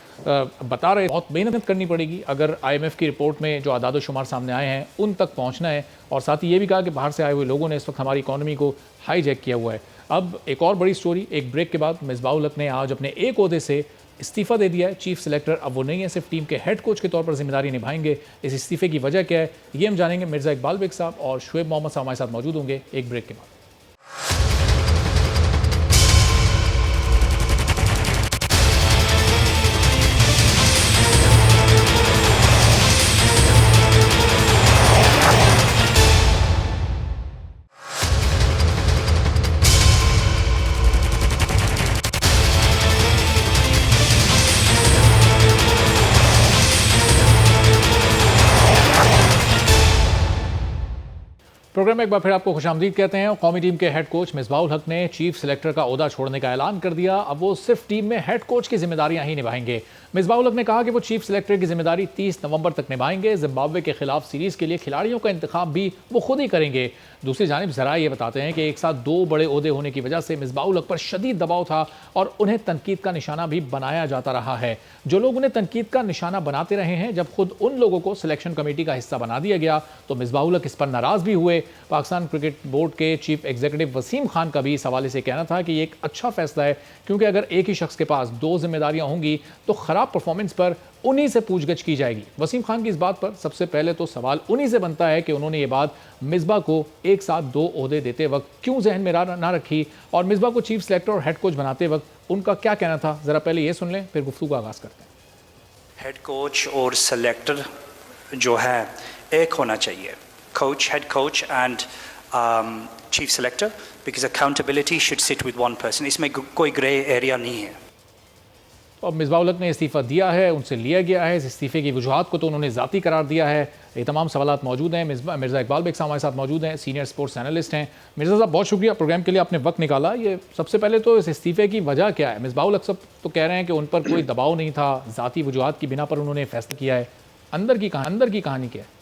बता रहे बहुत मेहनत करनी पड़ेगी अगर IMF की रिपोर्ट में जो आदाद शुमार सामने आए हैं उन तक पहुंचना है। और साथ ही ये भी कहा कि बाहर से आए हुए लोगों ने इस वक्त हमारी इकॉनमी को हाईजैक किया हुआ है। अब एक और बड़ी स्टोरी, एक ब्रेक के बाद मिसबाह-उल हक ने आज अपने एक ओहदे से इस्तीफ़ा दे दिया है। चीफ सेलेक्टर अब वो नहीं है, सिर्फ टीम के हेड कोच के तौर पर जिम्मेदारी निभाएंगे। इस इस्तीफे की वजह क्या है ये हम जानेंगे। मिर्ज़ा इकबाल बेग साहब और शुएब मोहम्मद साहब हमारे साथ मौजूद होंगे एक ब्रेक के बाद। प्रोग्राम में एक बार फिर आपको खुशामदीद कहते हैं। कौमी टीम के हेड कोच मिसबाह-उल हक ने चीफ सेलेक्टर का ओहदा छोड़ने का ऐलान कर दिया। अब वो सिर्फ टीम में हेड कोच की जिम्मेदारियां ही निभाएंगे। मिसबाह-उल हक ने कहा कि वो चीफ सेलेक्टर की जिम्मेदारी 30 नवंबर तक निभाएंगे। जिम्बाब्वे के खिलाफ सीरीज के लिए खिलाड़ियों का इंतखाब भी वो खुद ही करेंगे। दूसरी जानिब जरा ये बताते हैं कि एक साथ दो बड़े ओहदे होने की वजह से मिसबाह-उल हक पर शदीद दबाव था और उन्हें तनकीद का निशाना भी बनाया जाता रहा है। जो लोग उन्हें तनकीद का निशाना बनाते रहे हैं, जब खुद उन लोगों को सिलेक्शन कमेटी का हिस्सा बना दिया गया तो मिसबाह-उल हक इस पर नाराज भी हुए। पाकिस्तान क्रिकेट बोर्ड के चीफ एग्जीक्यूटिव वसीम खान का भी इस हवाले से कहना था कि ये एक अच्छा फैसला है, क्योंकि अगर एक ही शख्स के पास दो जिम्मेदारियां होंगी तो खराब परफॉर्मेंस पर उन्हीं से पूछगछ की जाएगी। वसीम खान की इस बात पर सबसे पहले तो सवाल उन्हीं से बनता है कि उन्होंने ये बात मिसबाह को एक साथ दो ओहदे देते वक्त क्यों जहन में ना रखी, और मिसबाह को चीफ सेलेक्टर और हेड कोच बनाते वक्त उनका क्या कहना था। जरा पहले ये सुन लें, फिर गुफ्तगू का आगाज करते हैं। हेड कोच और सेलेक्टर जो है एक होना चाहिए, coach, head coach and chief selector, because accountability should sit with one person. इसमें कोई ग्रे एरिया नहीं है। अब मिसबाह-उल हक ने इस्तीफ़ा दिया है, उनसे लिया गया है। इस इस्तीफ़े की वजूहात को तो उन्होंने ज़ाती करार दिया है। ये तमाम सवालात मौजूद हैं। मिर्ज़ा इकबाल बेग साहब हमारे साथ मौजूद हैं, सीनियर स्पोर्ट्स एनालिस्ट हैं। मिर्ज़ा साहब बहुत शुक्रिया प्रोग्राम के लिए, आपने वक्त निकाला। ये सबसे पहले तो इस इस्तीफ़े की वजह क्या है? मिसबाह-उल हक सब तो कह रहे हैं कि उन पर कोई दबाव नहीं था, ज़ाती वजूहात की बिना पर उन्होंने फैसला किया है। अंदर की कहानी क्या है?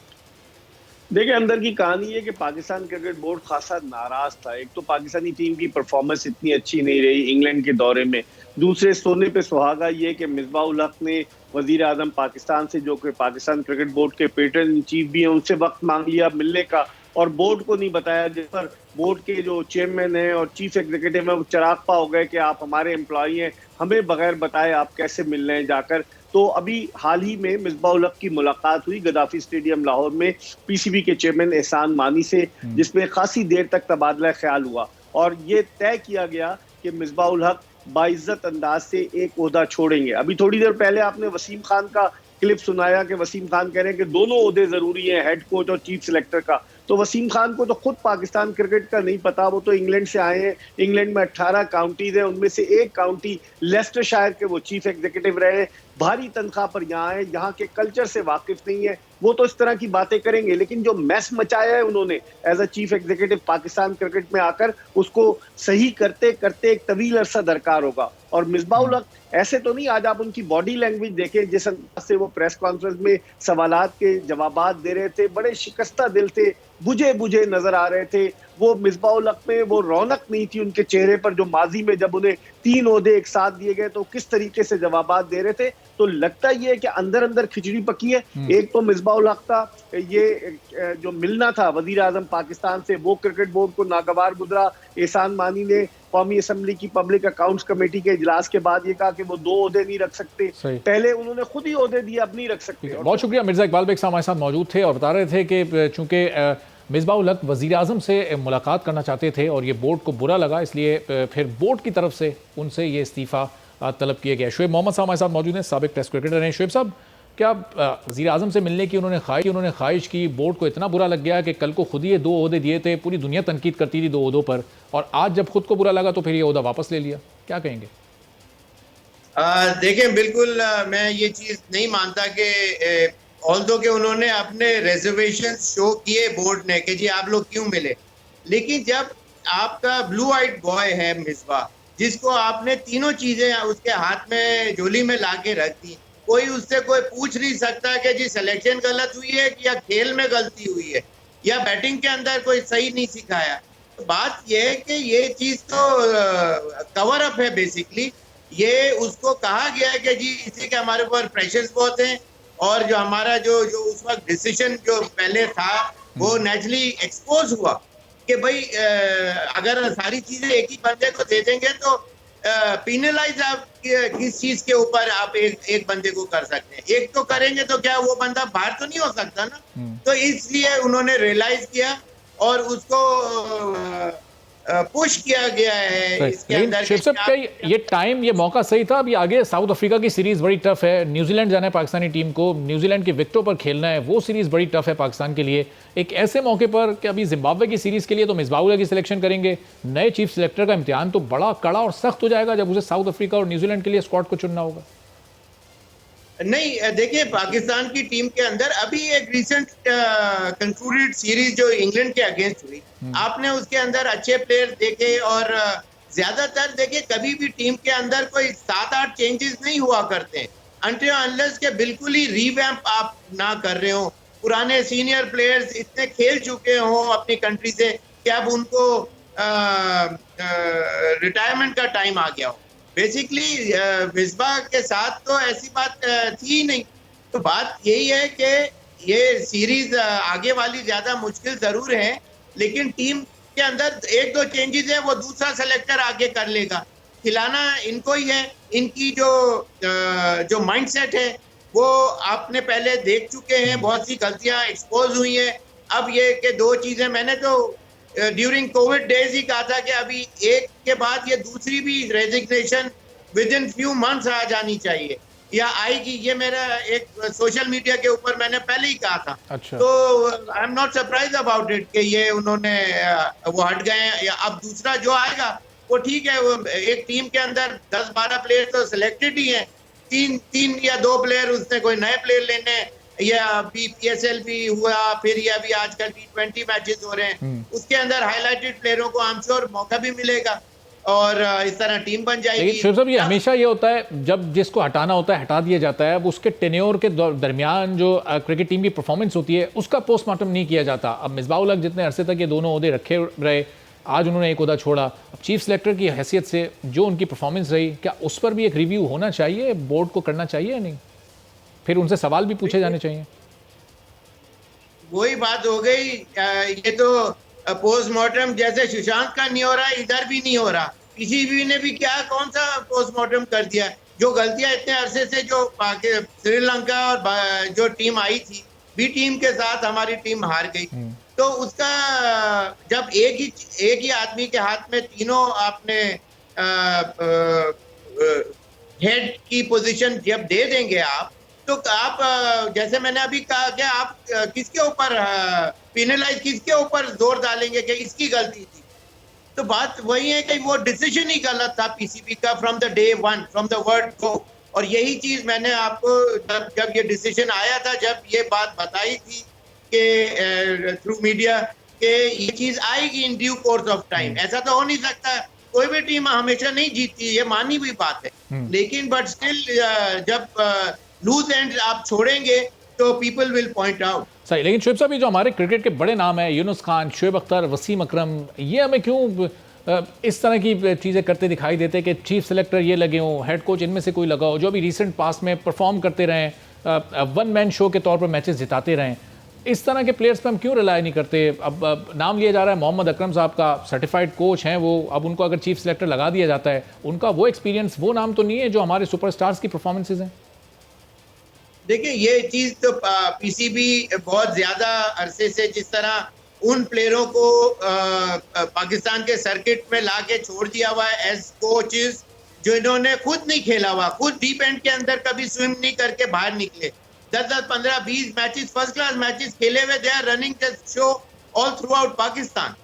देखिए, अंदर की कहानी है कि पाकिस्तान क्रिकेट बोर्ड खासा नाराज था। एक तो पाकिस्तानी टीम की परफॉर्मेंस इतनी अच्छी नहीं रही इंग्लैंड के दौरे में। दूसरे सोने पे सुहागा ये कि मिसबाह-उल हक ने वजीर आजम पाकिस्तान से, जो कि पाकिस्तान क्रिकेट बोर्ड के पैटर्न इन चीफ भी हैं, उनसे वक्त मांग लिया मिलने का और बोर्ड को नहीं बताया, जिस पर बोर्ड के जो चेयरमैन हैं और चीफ एग्जीक्यूटिव हैं वो चिरागपा हो गए कि आप हमारे एम्प्लॉई हैं, हमें बगैर बताए आप कैसे मिल रहे हैं जाकर। तो अभी हाल ही में मिसबाह-उल हक की मुलाकात हुई गद्दाफी स्टेडियम लाहौर में PCB के चेयरमैन एहसान मानी से, जिसमें खासी देर तक तबादला ख्याल हुआ और ये तय किया गया कि मिसबाह-उल हक बाइज्जत अंदाज से एक ओहदा छोड़ेंगे। अभी थोड़ी देर पहले आपने वसीम खान का क्लिप सुनाया कि वसीम खान कह रहे हैं कि दोनों ओहदे जरूरी हैं, हेड कोच और चीफ सेलेक्टर का। तो वसीम खान को तो खुद पाकिस्तान क्रिकेट का नहीं पता, वो तो इंग्लैंड से आए हैं। इंग्लैंड में 18 काउंटीज हैं, उनमें से एक काउंटी लेस्टरशायर के वो चीफ एग्जीक्यूटिव रहे, भारी तनख्वाह पर यहाँ आए, यहाँ के कल्चर से वाकिफ नहीं है। वो तो इस तरह की बातें करेंगे, लेकिन जो मैस मचाया है उन्होंने as a chief executive Pakistan cricket में आकर, उसको सही करते करते एक तवील अरसा दरकार होगा। और मिसबाह-उल हक ऐसे तो नहीं, आज आप उनकी बॉडी लैंग्वेज देखें, जिस अंदाज से वो प्रेस कॉन्फ्रेंस में सवालात के जवाबात दे रहे थे, बड़े शिकस्ता दिल थे, बुझे बुझे नजर आ रहे थे। वो मिसबाह-उल हक में वो रौनक नहीं थी उनके चेहरे पर, जो माजी में जब उन्हें 3 ओहदे एक साथ दिए गए तो किस तरीके से जवाबात दे रहे थे। तो लगता ये है कि अंदर अंदर खिचड़ी पकी है। एक तो मिसबाह-उल हक का ये जो मिलना था वजीर आजम पाकिस्तान से, वो क्रिकेट बोर्ड को नागवार गुजरा। एहसान मानी ने कौमी असम्बली की पब्लिक अकाउंट्स कमेटी के इजलास के बाद ये कहा कि वो 2 ओहदे नहीं रख सकते। पहले उन्होंने खुद ही ओहदे दिए, अब नहीं रख सकते। बहुत शुक्रिया। मिर्ज़ा इकबाल बेग साहब हमारे साथ मौजूद थे और बता रहे थे कि चूंकि मिसबाह-उल हक वज़ीर-ए-आज़म से मुलाकात करना चाहते थे और ये बोर्ड को बुरा लगा, इसलिए फिर बोर्ड की तरफ से उनसे ये इस्तीफ़ा तलब किया गया। शुएब मोहम्मद साहब हमारे साथ मौजूद हैं, साबिक टेस्ट क्रिकेटर हैं। शुएब साहब, क्या वज़ीर-ए-आज़म से मिलने की उन्होंने ख्वाहिश की, बोर्ड को इतना बुरा लग गया कि कल को खुद ही ये 2 ओहदे दिए थे, पूरी दुनिया तनकीद करती थी 2 ओहदों पर, और आज जब खुद को बुरा लगा तो फिर ये ओहदा वापस ले लिया, क्या कहेंगे? देखें, बिल्कुल मैं ये चीज़ नहीं मानता कि ऑल्दो के उन्होंने अपने रिजर्वेशन शो किए बोर्ड ने कि जी आप लोग क्यों मिले, लेकिन जब आपका ब्लू आइड बॉय है मिसबाह, जिसको आपने तीनों चीज़ें उसके हाथ में झोली में ला के रख दी, कोई उससे कोई पूछ नहीं सकता कि जी सिलेक्शन गलत हुई है या खेल में गलती हुई है या बैटिंग के अंदर कोई सही नहीं सिखाया। तो बात यह है कि ये चीज़ तो कवर अप है बेसिकली। ये उसको कहा गया है कि जी इसी के हमारे ऊपर प्रेशर्स बहुत हैं और जो हमारा जो उस वक्त डिसीजन जो पहले था वो नेचुरली एक्सपोज हुआ कि भाई अगर सारी चीजें एक ही बंदे को दे देंगे तो पीनलाइज आप किस चीज के ऊपर आप एक बंदे को कर सकते हैं, एक तो करेंगे तो क्या वो बंदा बाहर तो नहीं हो सकता ना। तो इसलिए उन्होंने रियलाइज किया और उसको पुश किया गया है इसके अंदर। ये टाइम, ये मौका सही था। अभी आगे साउथ अफ्रीका की सीरीज बड़ी टफ है, न्यूजीलैंड जाना है पाकिस्तानी टीम को, न्यूजीलैंड के विकेटों पर खेलना है, वो सीरीज बड़ी टफ है पाकिस्तान के लिए। एक ऐसे मौके पर कि अभी जिम्बाब्वे की सीरीज के लिए तो मिसबाह-उल हक की सिलेक्शन करेंगे, नए चीफ सिलेक्टर का इम्तिहान तो बड़ा कड़ा और सख्त हो जाएगा जब उसे साउथ अफ्रीका और न्यूजीलैंड के लिए स्क्वाड को चुनना होगा। नहीं, देखिए पाकिस्तान की टीम के अंदर अभी एक रिसेंट कंक्लूडेड सीरीज जो इंग्लैंड के अगेंस्ट हुई, आपने उसके अंदर अच्छे प्लेयर देखे और ज्यादातर देखिए कभी भी टीम के अंदर कोई 7-8 चेंजेस नहीं हुआ करते अनटिल अनलेस के बिल्कुल ही रीवैम्प आप ना कर रहे हो, पुराने सीनियर प्लेयर्स इतने खेल चुके हो अपनी कंट्री से कि अब उनको रिटायरमेंट का टाइम आ गया हो। बेसिकली मिसबाह के साथ तो ऐसी बात थी ही नहीं। तो बात यही है कि ये सीरीज आगे वाली ज्यादा मुश्किल जरूर है, लेकिन टीम के अंदर 1-2 चेंजेस है वो दूसरा सेलेक्टर आगे कर लेगा। खिलाना इनको ही है, इनकी जो माइंडसेट है वो आपने पहले देख चुके हैं, बहुत सी गलतियां एक्सपोज हुई हैं। अब ये कि 2 चीजें मैंने तो ड्यूरिंग कोविड डेज ही कहा था कि अभी एक के बाद ये दूसरी भी resignation within few months आ जानी चाहिए या आएगी। ये मेरा एक सोशल मीडिया के ऊपर मैंने पहले ही कहा था। अच्छा। तो I am not surprise about it कि ये उन्होंने वो हट गए या अब दूसरा जो आएगा वो ठीक है। वो एक टीम के अंदर 10-12 प्लेयर तो सिलेक्टेड ही हैं, 3 या 2 प्लेयर उसने कोई नए प्लेयर लेने या PSL भी हुआ, फिर ये अभी आजकल T20 मैचेस हो रहे हैं, उसके अंदर हाईलाइटेड प्लेयरों को आई एम श्योर मौका भी मिलेगा और इस तरह टीम बन जाएगी। शुएब साहब, ये हमेशा ये होता है जब जिसको हटाना होता है हटा दिया जाता है, अब उसके टेन्योर के दरमियान जो क्रिकेट टीम की परफॉर्मेंस होती है उसका पोस्टमार्टम नहीं किया जाता। अब मिसबाह-उल हक जितने अरसे तक ये दोनों ओहदे रखे रहे, आज उन्होंने एक ओहदा छोड़ा, अब चीफ सिलेक्टर की हैसियत से जो उनकी परफॉर्मेंस रही, क्या उस पर भी एक रिव्यू होना चाहिए, बोर्ड को करना चाहिए या नहीं? फिर उनसे सवाल भी पूछे जाने चाहिए। वही बात हो गई, ये तो पोस्टमार्टम जैसे सुशांत का नहीं हो रहा, इधर भी नहीं हो रहा। पीसीबी ने भी क्या कौन सा पोस्टमार्टम कर दिया? जो गलतियां इतने अरसे से जो श्रीलंका और जो टीम आई थी, बी टीम के साथ हमारी टीम हार गई, तो उसका जब एक ही आदमी के हाथ में तीनों आपने हेड की पोजीशन जब दे देंगे आप, तो आप जैसे मैंने अभी कहा कि आप किसके ऊपर पेनलाइज, किसके ऊपर जोर डालेंगे कि इसकी गलती थी? तो बात वही है कि वो डिसीजन ही गलत था पीसीबी का from the day 1, from the word go. और यही चीज मैंने आपको जब ये डिसीजन आया था, जब ये बात बताई थी कि थ्रू मीडिया कि ये चीज आएगी in due course of time. ऐसा तो हो नहीं सकता, कोई भी टीम हमेशा नहीं जीतती, ये मानी हुई बात है, लेकिन बट स्टिल जब लूज एंड आप छोड़ेंगे तो पीपल विल पॉइंट आउट। सही, लेकिन शुएब साहब, जो हमारे क्रिकेट के बड़े नाम हैं, यूनुस खान, शुएब अख्तर, वसीम अकरम, ये हमें क्यों इस तरह की चीज़ें करते दिखाई देते कि चीफ सेलेक्टर ये लगे हों, हेड कोच इनमें से कोई लगा हो, जो अभी रिसेंट पास में परफॉर्म करते रहें, 1 मैन शो के तौर पर मैचेस जिताते रहें? इस तरह के प्लेयर्स पे हम क्यों रिलाई नहीं करते? अब नाम लिया जा रहा है मोहम्मद अकरम साहब का, सर्टिफाइड कोच हैं वो, अब उनको अगर चीफ सेलेक्टर लगा दिया जाता है, उनका वो एक्सपीरियंस, वो नाम तो नहीं है जो हमारे सुपरस्टार्स की परफॉर्मेंसेज हैं। देखिए, ये चीज तो पीसीबी बहुत ज्यादा अरसे से जिस तरह उन प्लेयरों को पाकिस्तान के सर्किट में लाके छोड़ दिया हुआ है एज कोचेस, जो इन्होंने खुद नहीं खेला हुआ, खुद डीप एंड के अंदर कभी स्विम नहीं करके बाहर निकले। 10-10, 15, 20 मैचेस, फर्स्ट क्लास मैचेस खेले हुए, they are running the show all throughout Pakistan.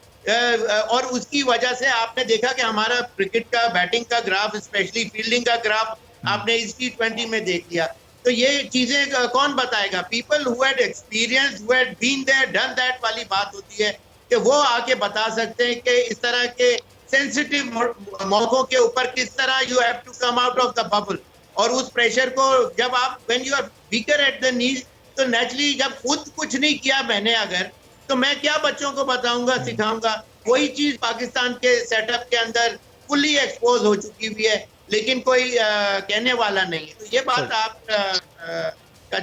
और उसकी वजह से आपने देखा कि हमारा क्रिकेट का बैटिंग का ग्राफ, स्पेशली फील्डिंग का ग्राफ आपने इस T20 में देख लिया। तो ये चीजें कौन बताएगा? People who had experience, who had been there, done that वाली बात होती है कि वो आके बता सकते हैं कि इस तरह के सेंसिटिव मौकों के ऊपर किस तरह you have to come out of the bubble. और उस प्रेशर को जब आप when you are weaker at the knees, तो नेचुरली जब खुद कुछ नहीं किया मैंने अगर, तो मैं क्या बच्चों को बताऊंगा, सिखाऊंगा? वही चीज पाकिस्तान के सेटअप के अंदर फुली एक्सपोज हो चुकी हुई है, लेकिन कोई कहने वाला नहीं है। तो ये बात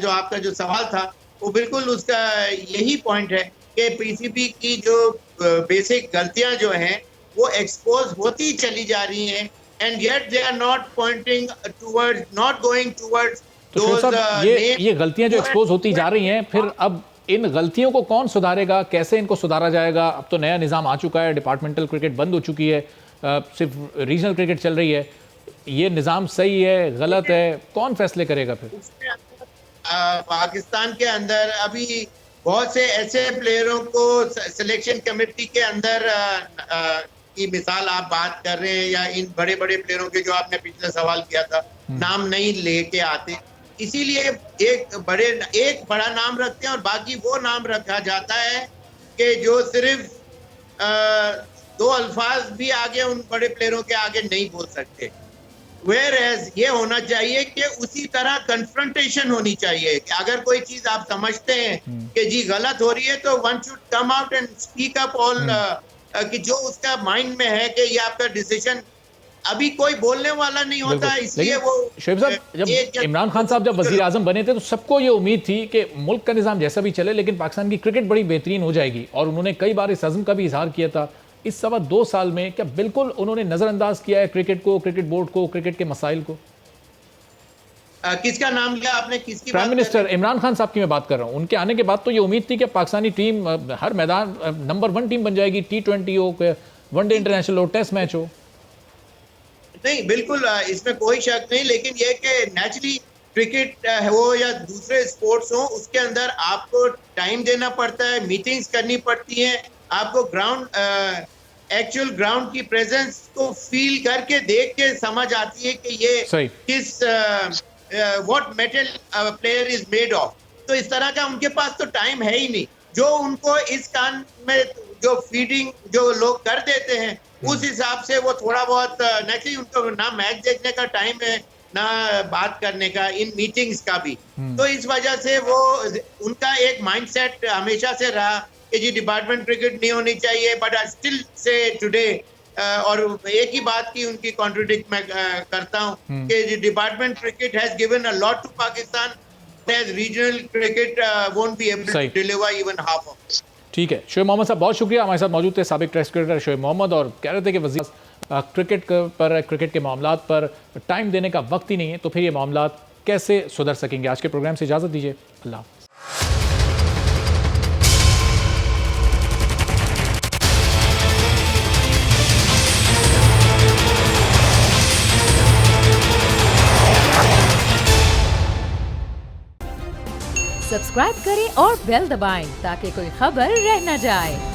आपका जो सवाल था वो बिल्कुल उसका यही पॉइंट है कि पीसीबी की जो बेसिक गलतियां जो हैं वो एक्सपोज होती चली जा रही हैं, and yet they are not pointing towards, not going towards तो ये गलतियां जो एक्सपोज होती जा रही हैं, फिर अब इन गलतियों को कौन सुधारेगा, कैसे इनको सुधारा जाएगा? अब तो नया निज़ाम आ चुका है, डिपार्टमेंटल क्रिकेट बंद हो चुकी है, सिर्फ रीजनल क्रिकेट चल रही है। ये निज़ाम सही है, गलत है, कौन फैसले करेगा फिर? पाकिस्तान के अंदर अभी बहुत से ऐसे प्लेयरों को सिलेक्शन कमेटी के अंदर की मिसाल आप बात कर रहे हैं, या इन बड़े बड़े प्लेयरों के जो आपने पिछले सवाल किया था, नाम नहीं लेके आते, इसीलिए एक बड़ा नाम रखते हैं और बाकी वो नाम रखा जाता है कि जो सिर्फ 2 अल्फाज भी आगे उन बड़े प्लेयरों के आगे नहीं बोल सकते। Whereas ये होना चाहिए कि उसी तरह कन्फ्रंटेशन होनी चाहिए कि अगर कोई चीज आप समझते हैं कि जी गलत हो रही है, तो one should come out and speak up all, कि जो उसका माइंड में है कि ये आपका डिसीजन, अभी कोई बोलने वाला नहीं होता, इसलिए वो शोएब साहब, जब इमरान खान साहब जब वजीर आजम बने थे तो सबको ये उम्मीद थी कि मुल्क का निज़ाम जैसा भी चले लेकिन पाकिस्तान की क्रिकेट बड़ी बेहतरीन हो जाएगी, और उन्होंने कई बार इस अज़्म का भी इजहार किया था। इस 2.25 साल में क्या बिल्कुल उन्होंने नजरअंदाज किया है क्रिकेट को, क्रिकेट बोर्ड को, क्रिकेट के मसाइल को? किसका नाम लिया आपने? किसकी? प्राइम मिनिस्टर इमरान खान साहब की मैं बात कर रहा हूं। उनके आने के बाद तो ये उम्मीद थी कि पाकिस्तानी टीम हर मैदान नंबर 1 टीम बन जाएगी, T20 हो, वनडे इंटरनेशनल हो, टेस्ट मैच हो। नहीं, बिल्कुल इसमें कोई शक नहीं, लेकिन ये कि नेचुरली क्रिकेट हो या दूसरे स्पोर्ट्स हो, उसके अंदर आपको टाइम देना पड़ता है, मीटिंग्स करनी पड़ती हैं, आपको ग्राउंड एक्चुअल ग्राउंड की प्रेजेंस को फील करके देख के समझ आती है कि ये किस what metal player is made of. तो इस तरह का उनके पास तो टाइम है ही नहीं। जो उनको इस कान में जो फीडिंग जो लोग कर देते हैं, उस हिसाब से वो थोड़ा बहुत नेचुरली उनको ना मैच देखने का टाइम है, ना बात करने का, इन मीटिंग्स का भी। तो इस वजह से वो उनका एक माइंडसेट हमेशा से रहा कि जी डिपार्टमेंट क्रिकेट नहीं होनी चाहिए, but I still say today, और एक ही बात की उनकी कॉन्ट्रडिक्ट मैं करता हूं कि department cricket has given a lot to Pakistan, as regional cricket won't be able to deliver even half of. ठीक है, शोएब मोहम्मद साहब बहुत शुक्रिया, हमारे साथ मौजूद थे साबिक टेस्ट क्रिकेटर शोएब मोहम्मद, और कह रहे थे कि वज़ीर क्रिकेट के मामलात पर टाइम देने का वक्त ही नहीं है, तो फिर ये मामलात कैसे सुधर सकेंगे। आज के प्रोग्राम से इजाज़त दीजिए, अल्लाह। सब्सक्राइब करें और बेल दबाएं ताकि कोई खबर रह न जाए।